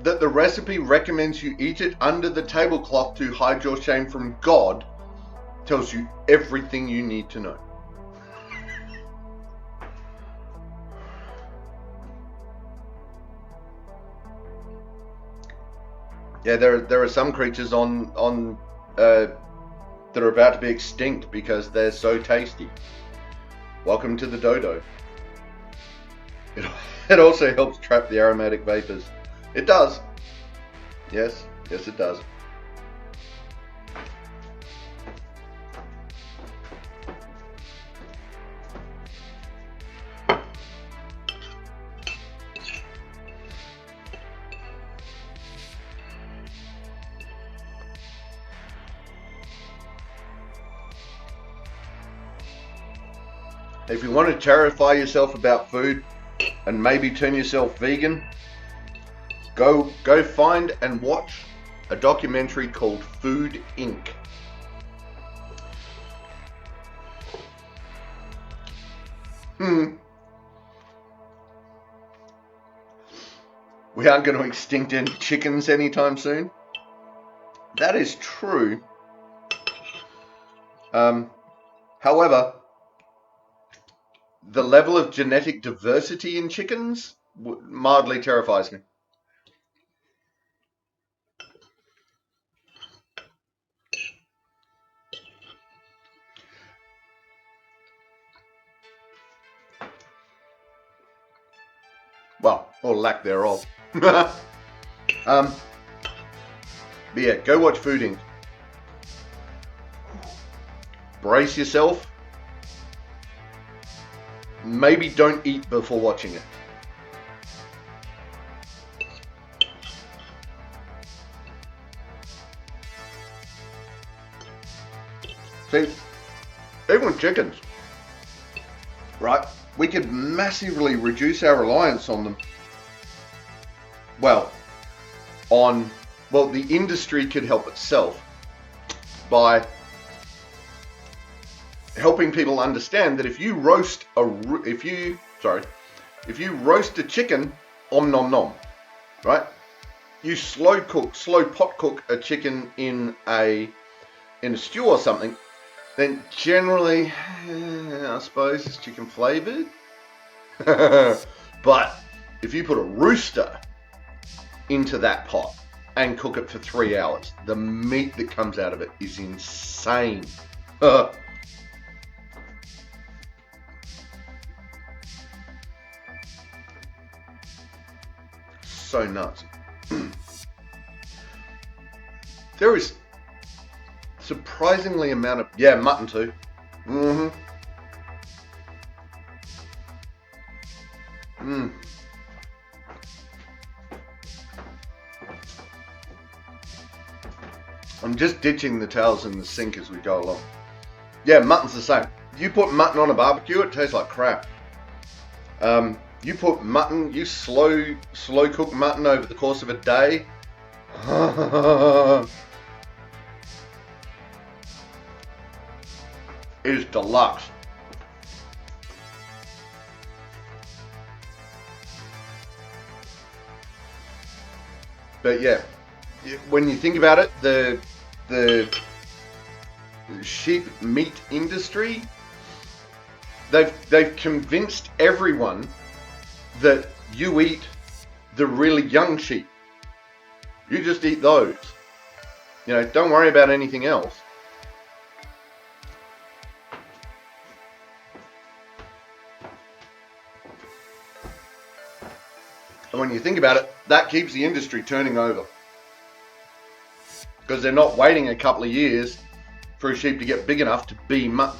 That the recipe recommends you eat it under the tablecloth to hide your shame from God tells you everything you need to know. Yeah, there are some creatures on that are about to be extinct because they're so tasty. Welcome to the dodo. It also helps trap the aromatic vapors. It does. Yes, it does. If you want to terrify yourself about food and maybe turn yourself vegan, go find and watch a documentary called Food Inc. We aren't going to extinct any chickens anytime soon. That is true. However, the level of genetic diversity in chickens mildly terrifies me. Well, or lack thereof. But yeah, go watch Food Inc. Brace yourself. Maybe don't eat before watching it. See, even with chickens, right? We could massively reduce our reliance on them. Well, the industry could help itself by helping people understand that if you roast a chicken, om nom nom, right? You slow pot cook a chicken in a stew or something, then generally, I suppose it's chicken flavored. But if you put a rooster into that pot and cook it for 3 hours, the meat that comes out of it is insane. So nuts. There is surprisingly amount of mutton too. I'm just ditching the towels in the sink as we go along. Yeah, mutton's the same. You put mutton on a barbecue, it tastes like crap. You put mutton, you slow cook mutton over the course of a day. It is deluxe. But yeah, when you think about it, the sheep meat industry, they've convinced everyone that you eat the really young sheep. You just eat those. You know, don't worry about anything else. And when you think about it, that keeps the industry turning over. Because they're not waiting a couple of years for a sheep to get big enough to be mutton.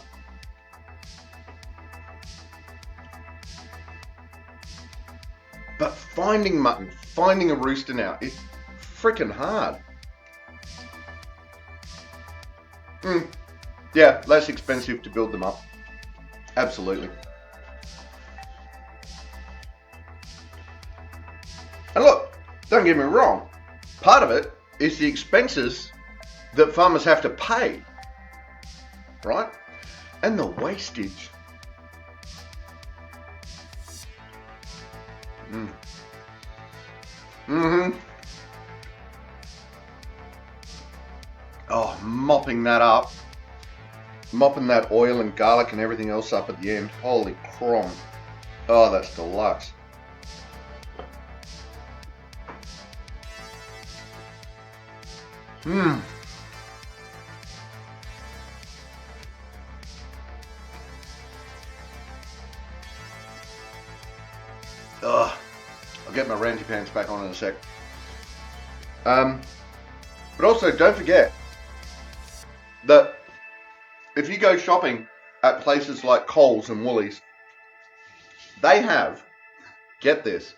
finding mutton, finding a rooster now, it's freaking hard. Yeah, less expensive to build them up. Absolutely. And look, don't get me wrong, part of it is the expenses that farmers have to pay, right? And the wastage. Oh, mopping that up. Mopping that oil and garlic and everything else up at the end. Holy crom. Oh, that's deluxe. I'll get my ranty pants back on in a sec. But also, don't forget that if you go shopping at places like Coles and Woolies, they have, get this,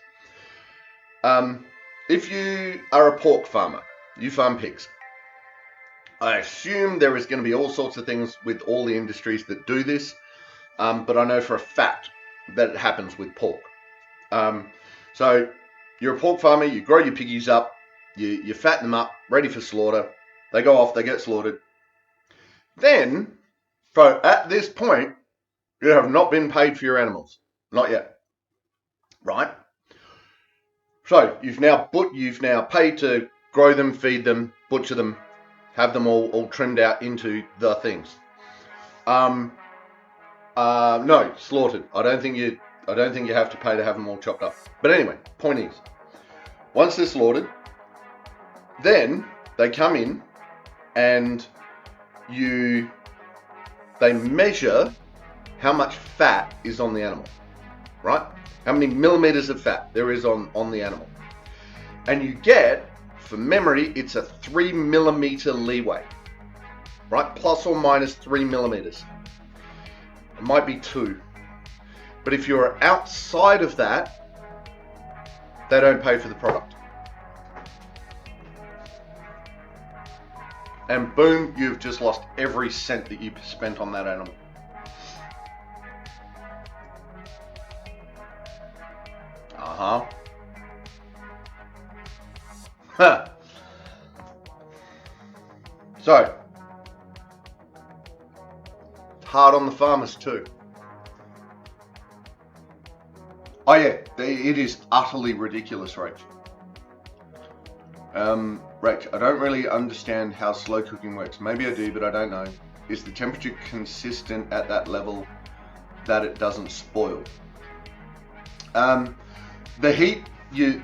if you are a pork farmer, you farm pigs, I assume there is going to be all sorts of things with all the industries that do this, but I know for a fact that it happens with pork. So you're a pork farmer, you grow your piggies up, you fatten them up, ready for slaughter, they go off, they get slaughtered. Then, at this point, you have not been paid for your animals. Not yet. Right? So, you've now paid to grow them, feed them, butcher them, have them all trimmed out into the things. No, slaughtered. I don't think you have to pay to have them all chopped up. But anyway, point is, once they're slaughtered, then they come in and they measure how much fat is on the animal, right? How many millimeters of fat there is on the animal. And you get, from memory, it's a 3 millimeter leeway, right? Plus or minus 3 millimeters. It might be 2. But if you're outside of that, they don't pay for the product. And boom, you've just lost every cent that you spent on that animal. So, it's hard on the farmers too. Oh yeah, it is utterly ridiculous, Rach. Rach, I don't really understand how slow cooking works. Maybe I do, but I don't know. Is the temperature consistent at that level that it doesn't spoil? The heat,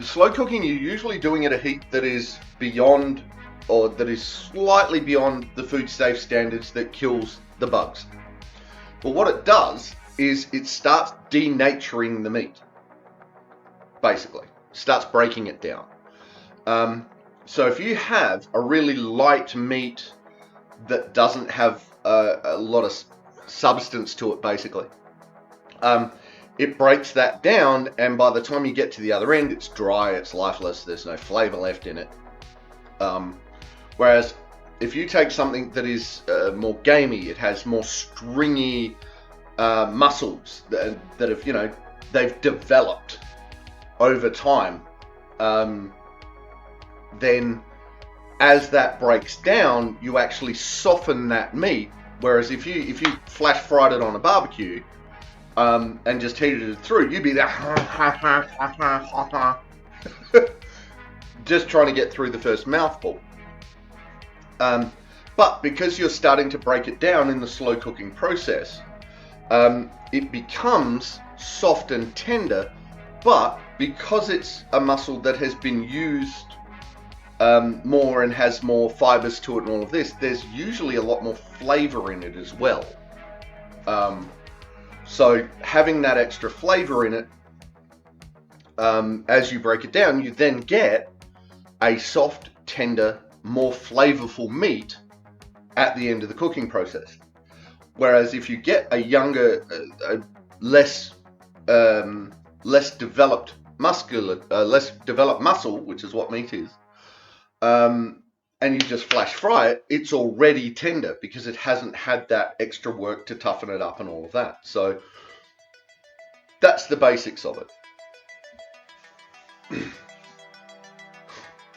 slow cooking, you're usually doing at a heat that is beyond, or that is slightly beyond the food safe standards that kills the bugs. But what it does is it starts denaturing the meat, basically. Starts breaking it down. So if you have a really light meat that doesn't have a lot of substance to it, basically, it breaks that down, and by the time you get to the other end, it's dry, it's lifeless, there's no flavor left in it. Whereas if you take something that is more gamey, it has more stringy muscles that have, they've developed over time, then as that breaks down, you actually soften that meat. Whereas if you flash fried it on a barbecue and just heated it through, you'd be there just trying to get through the first mouthful. But because you're starting to break it down in the slow cooking process, it becomes soft and tender. But because it's a muscle that has been used more and has more fibers to it and all of this, there's usually a lot more flavor in it as well. So having that extra flavor in it, as you break it down, you then get a soft, tender, more flavorful meat at the end of the cooking process. Whereas if you get a younger, less developed less developed muscle, which is what meat is, and you just flash fry it, it's already tender because it hasn't had that extra work to toughen it up and all of that. So that's the basics of it.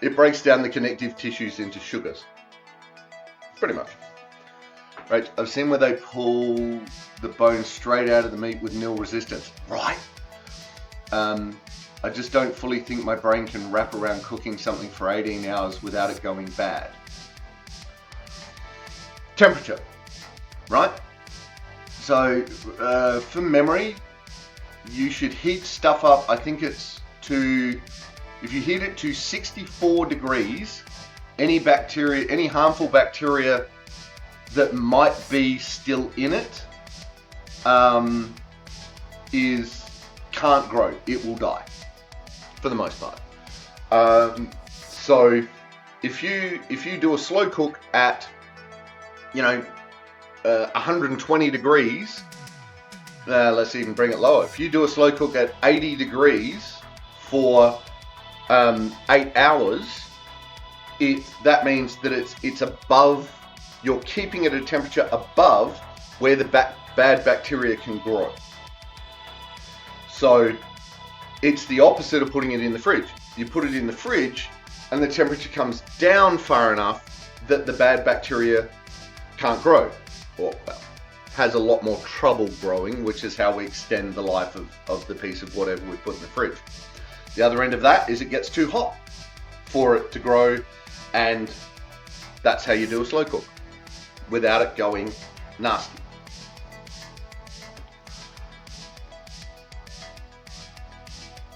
It breaks down the connective tissues into sugars, pretty much. Right, I've seen where they pull the bone straight out of the meat with nil resistance. Right. I just don't fully think my brain can wrap around cooking something for 18 hours without it going bad. Temperature, right? So for memory, you should heat stuff up. I think it's if you heat it to 64 degrees, any harmful bacteria that might be still in it can't grow. It will die for the most part. So if you do a slow cook at 120 degrees, let's even bring it lower. If you do a slow cook at 80 degrees for 8 hours, that means that it's above. You're keeping it at a temperature above where the bad bacteria can grow. So it's the opposite of putting it in the fridge. You put it in the fridge and the temperature comes down far enough that the bad bacteria can't grow, or has a lot more trouble growing, which is how we extend the life of the piece of whatever we put in the fridge. The other end of that is it gets too hot for it to grow, and that's how you do a slow cook without it going nasty.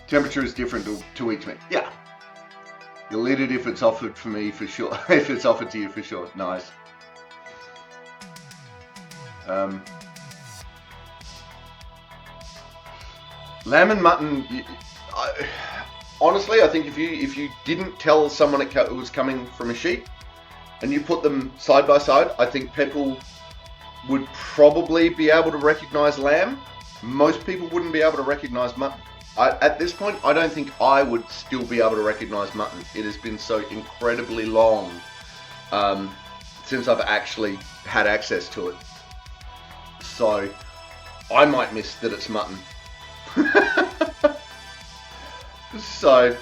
Temperature is different to each meat. Yeah. You'll eat it if it's offered for me, for sure. If it's offered to you, for sure. Nice. Lamb and mutton. Honestly, I think if you didn't tell someone it was coming from a sheep, and you put them side by side, I think people would probably be able to recognize lamb. Most people wouldn't be able to recognize mutton. At this point, I don't think I would still be able to recognize mutton. It has been so incredibly long since I've actually had access to it. So I might miss that it's mutton. So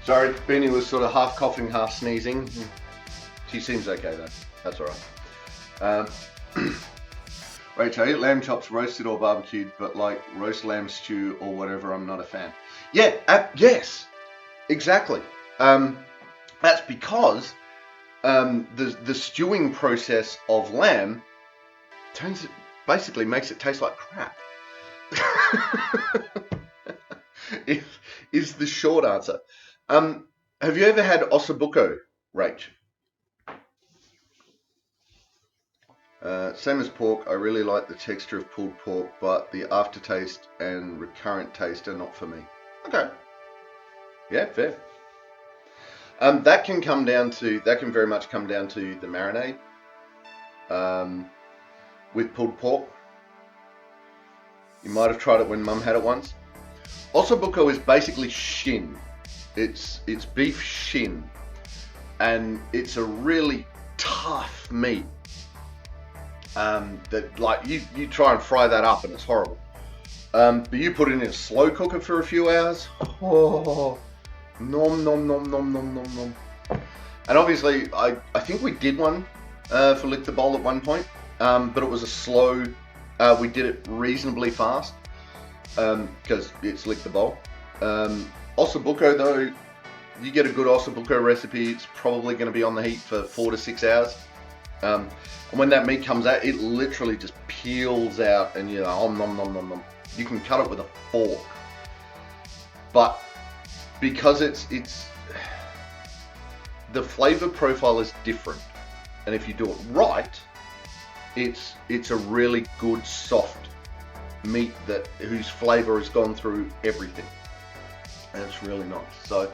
sorry, Beanie was sort of half coughing, half sneezing. She seems okay though. That's alright. Rachel, I eat lamb chops roasted or barbecued, but like roast lamb stew or whatever, I'm not a fan. Yeah, yes, exactly. That's because the stewing process of lamb basically makes it taste like crap. Is the short answer. Have you ever had ossobuco, Rach? Same as pork, I really like the texture of pulled pork, but the aftertaste and recurrent taste are not for me. Okay. Yeah, fair. That can very much come down to the marinade. With pulled pork. You might have tried it when Mum had it once. Ossobuco is basically shin. It's beef shin, and it's a really tough meat. That like you try and fry that up and it's horrible. But you put it in a slow cooker for a few hours. Oh, nom nom nom nom nom nom nom. And obviously, I think we did one for Lick the Bowl at one point, but it was a slow. We did it reasonably fast because it's Lick the Bowl. Ossobuco though, you get a good ossobuco recipe, it's probably going to be on the heat for 4 to 6 hours. And when that meat comes out, it literally just peels out, and you're like, nom nom nom nom nom. You can cut it with a fork. But because it's the flavor profile is different, and if you do it right, it's a really good soft meat whose flavor has gone through everything, and it's really nice. So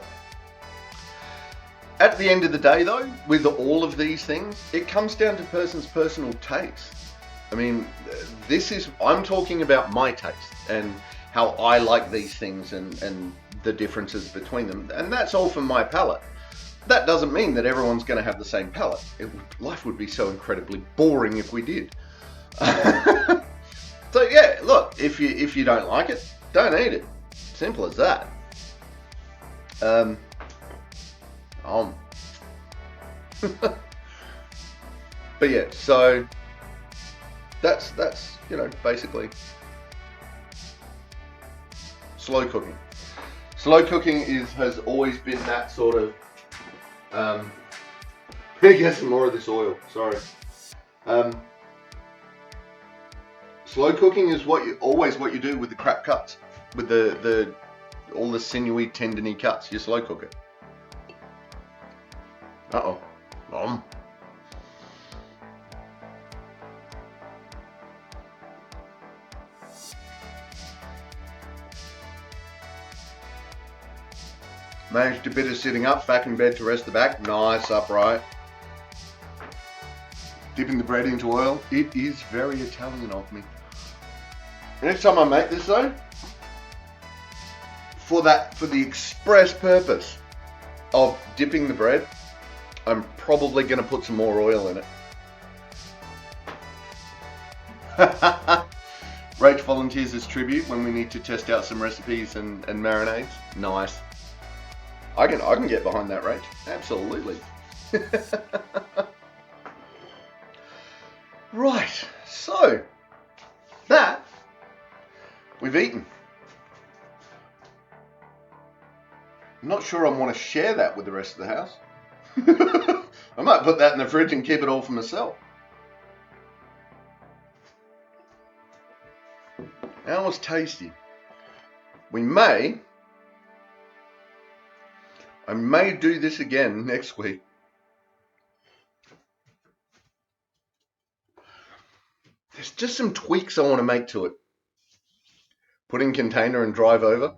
at the end of the day, though, with all of these things, it comes down to person's personal taste. I mean, I'm talking about my taste and how I like these things and the differences between them, and that's all from my palate. That doesn't mean that everyone's going to have the same palate. Life would be so incredibly boring if we did. So yeah, look, if you don't like it, don't eat it. Simple as that. But yeah, so that's basically slow cooking. Slow cooking has always been that sort of. Let me get some more of this oil. Sorry. Slow cooking is what you do with the crap cuts, with all the sinewy, tendony cuts. You slow cook it. Managed a bit of sitting up, back in bed to rest the back. Nice, upright. Dipping the bread into oil. It is very Italian of me. Next time I make this though, for the express purpose of dipping the bread, I'm probably going to put some more oil in it. Rach volunteers as tribute when we need to test out some recipes and marinades. Nice. I can get behind that, Rach. Absolutely. Right. So that we've eaten. I'm not sure I want to share that with the rest of the house. I might put that in the fridge and keep it all for myself. That was tasty. I may do this again next week. There's just some tweaks I want to make to it. Put in container and drive over.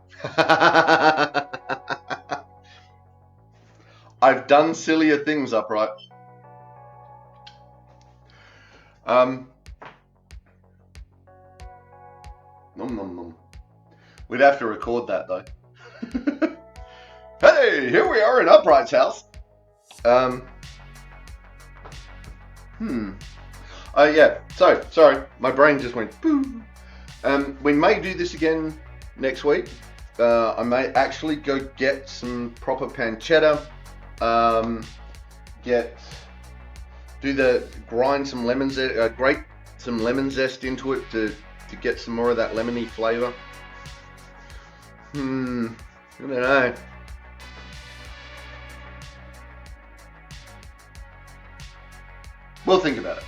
I've done sillier things, upright. Nom nom nom. We'd have to record that though. Hey, here we are in Upright's house. Oh yeah, so, sorry, my brain just went boo. We may do this again next week. I may actually go get some proper pancetta. Grind some lemon zest, grate some lemon zest into it to get some more of that lemony flavor. I don't know. We'll think about it.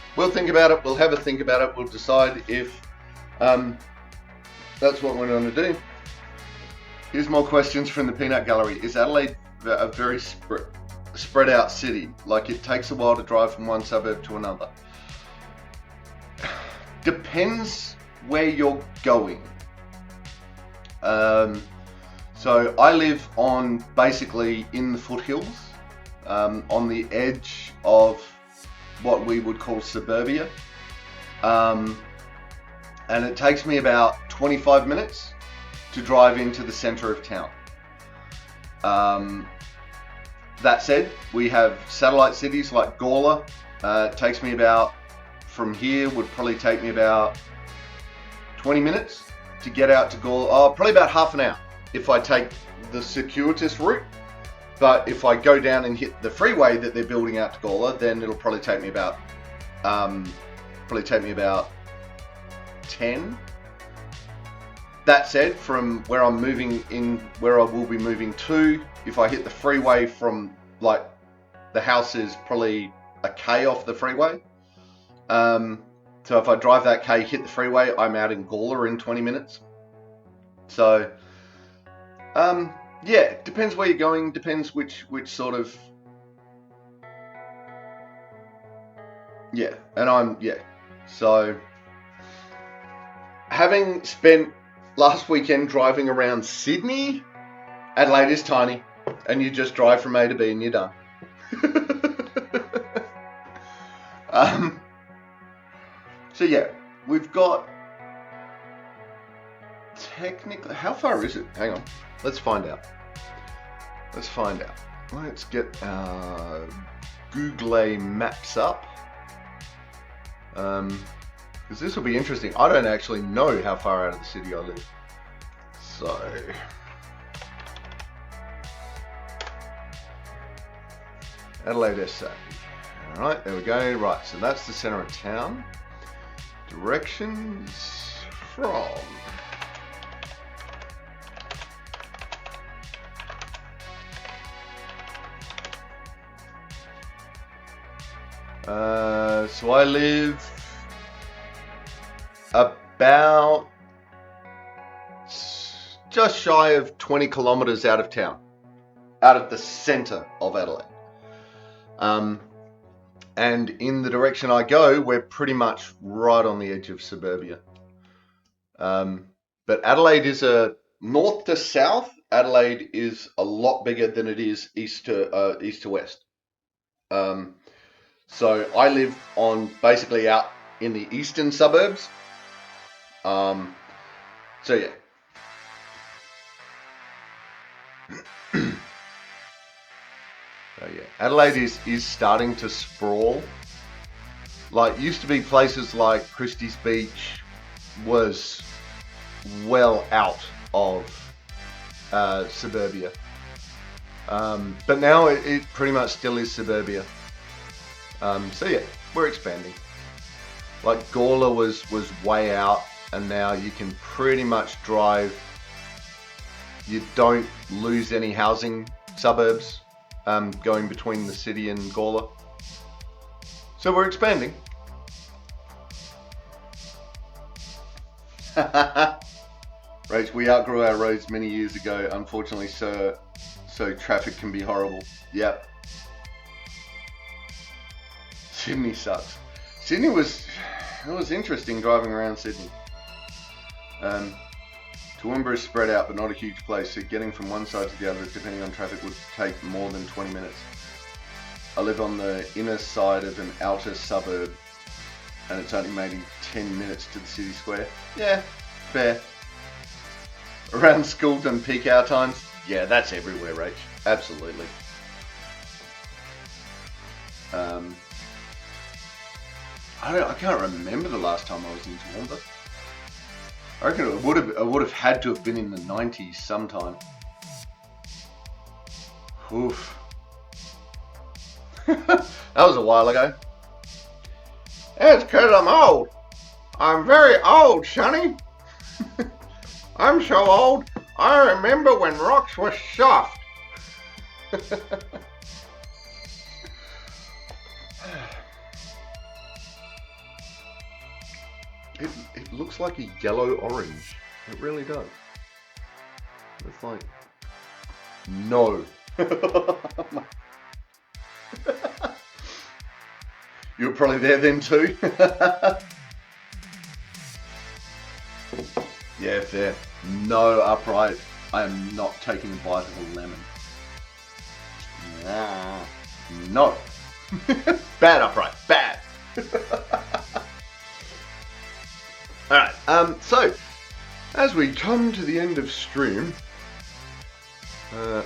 We'll have a think about it. We'll decide if that's what we're going to do. Here's more questions from the Peanut Gallery. Is Adelaide a very spread out city? Like it takes a while to drive from one suburb to another? Depends where you're going. So I live basically in the foothills, on the edge of what we would call suburbia, and it takes me about 25 minutes to drive into the center of town. That said, we have satellite cities like Gawler. From here would probably take me about 20 minutes to get out to Gawler. Probably about half an hour if I take the circuitous route. But if I go down and hit the freeway that they're building out to Gawler, then it'll probably take me about 10. That said, from where I'm moving in, where I will be moving to, if I hit the freeway from like the house is probably a K off the freeway. So if I drive that K, hit the freeway, I'm out in Gawler in 20 minutes. So, yeah, depends where you're going, depends which sort of, yeah, so, having spent last weekend driving around Sydney, Adelaide is tiny, and you just drive from A to B and you're done. So yeah, we've got, technically, how far is it? Hang on, let's find out. Let's get our Google Maps up. Because this will be interesting. I don't actually know how far out of the city I live. So, Adelaide SA. Alright, there we go. Right, so that's the centre of town. Directions from... so I live about just shy of 20 kilometres out of town, out of the centre of Adelaide. And in the direction I go, we're pretty much right on the edge of suburbia. But Adelaide is a north to south. Adelaide is a lot bigger than it is east to west. So I live on basically out in the eastern suburbs. So yeah. So yeah, Adelaide is starting to sprawl. Like, used to be places like Christie's Beach was well out of suburbia. But now it pretty much still is suburbia. So yeah, we're expanding. Like, Gawler was way out, and now you can pretty much drive. You don't lose any housing suburbs going between the city and Gawler. So we're expanding. Rach, we outgrew our roads many years ago, unfortunately, so traffic can be horrible. Yep. Sydney sucks. Sydney was interesting driving around Sydney. Toowoomba is spread out but not a huge place, so getting from one side to the other depending on traffic would take more than 20 minutes. I live on the inner side of an outer suburb and it's only maybe 10 minutes to the city square. Yeah, fair. Around school and peak hour times? Yeah, that's everywhere, Rach. Absolutely. I can't remember the last time I was in Toowoomba. I reckon it would have had to have been in the 90s sometime. Oof. That was a while ago. It's 'cause I'm old. I'm very old, Sonny. I'm so old, I remember when rocks were soft. It looks like a yellow orange. It really does. It's like, no. You were probably there then too. Yeah, fair. No, upright. I am not taking a bite of a lemon. No. Bad upright. Bad. Alright, so, as we come to the end of stream,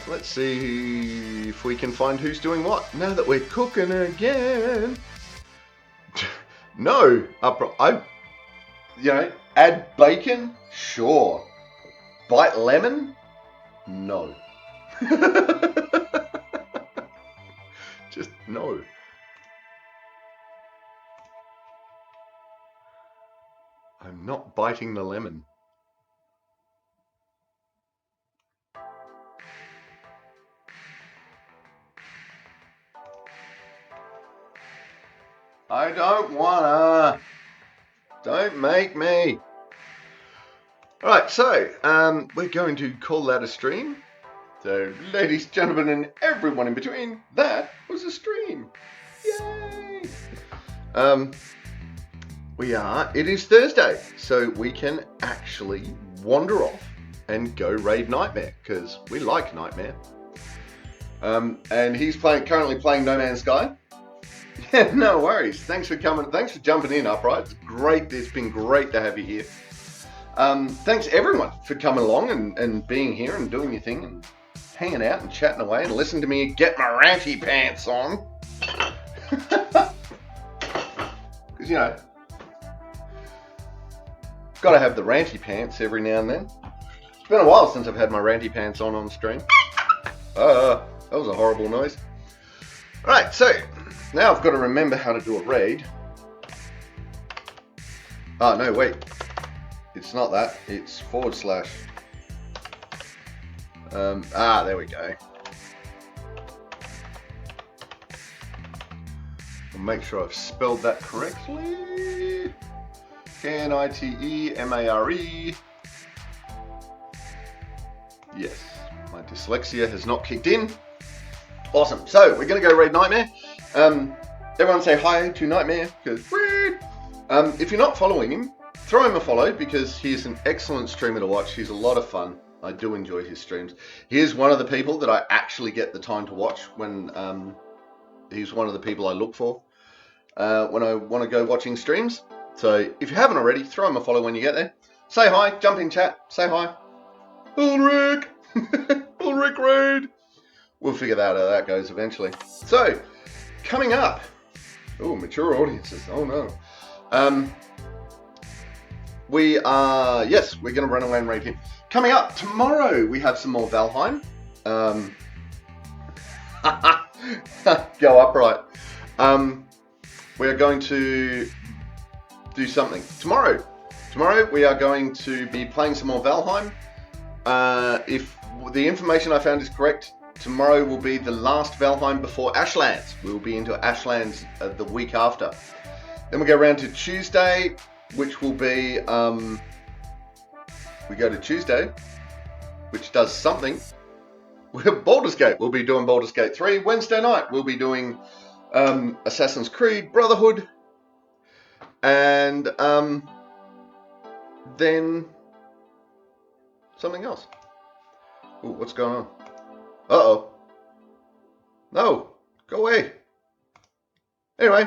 let's see if we can find who's doing what. Now that we're cooking again. No, upright. Add bacon? Sure. Bite lemon? No. Just no. I'm not biting the lemon. I don't wanna. Don't make me. Alright, so we're going to call that a stream. So, ladies, gentlemen, and everyone in between, that was a stream. Yay! It is Thursday, so we can actually wander off and go raid Nightmare, because we like Nightmare. And he's currently playing No Man's Sky. Yeah, no worries. Thanks for coming. Thanks for jumping in, Upright. It's great. It's been great to have you here. Thanks everyone for coming along and being here and doing your thing and hanging out and chatting away and listening to me get my ranty pants on. Because, you know, got to have the ranty pants every now and then. It's been a while since I've had my ranty pants on stream. That was a horrible noise. Alright, so now I've got to remember how to do a raid. Oh, no, wait. It's not that. It's /. There we go. I'll make sure I've spelled that correctly. KNITEMARE. Yes, my dyslexia has not kicked in. Awesome. So we're going to go raid Nightmare. Everyone say hi to Nightmare, because if you're not following him, throw him a follow, because he's an excellent streamer to watch. He's a lot of fun. I do enjoy his streams. He is one of the people that I actually get the time to watch when he's one of the people I look for when I want to go watching streams. So if you haven't already, throw him a follow when you get there. Say hi, jump in chat, say hi. Ulrich! Ulrich raid! We'll figure out how that goes eventually. So, coming up. Oh, mature audiences. Oh no. We're going to run away and raid him. Coming up tomorrow, we have some more Valheim. Go Upright. We're going to do something. Tomorrow we are going to be playing some more Valheim. If the information I found is correct, tomorrow will be the last Valheim before Ashlands. We'll be into Ashlands the week after. Then we go around to Tuesday, which will be, we go to Tuesday, which does something. Baldur's Gate, we'll be doing Baldur's Gate 3. Wednesday night, we'll be doing Assassin's Creed Brotherhood. And then something else. Ooh, what's going on? Uh-oh. No, go away. Anyway.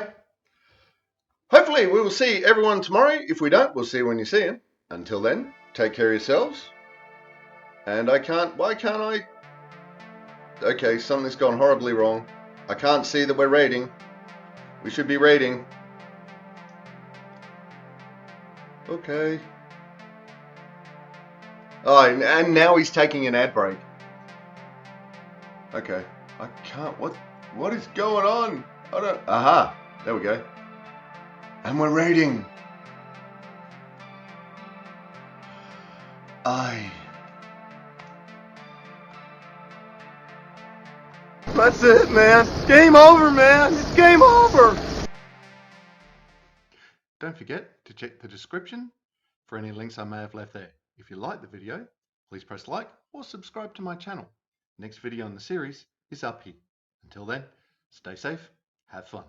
Hopefully we will see everyone tomorrow. If we don't, we'll see you when you see them. Until then, take care of yourselves. And why can't I? Okay, something's gone horribly wrong. I can't see that we're raiding. We should be raiding. Okay. Oh, and now he's taking an ad break. Okay. I can't, what is going on? Aha, there we go. And we're raiding. That's it, man. Game over, man. It's game over. Don't forget to check the description for any links I may have left there. If you like the video, please press like or subscribe to my channel. Next video in the series is up here. Until then, stay safe, have fun.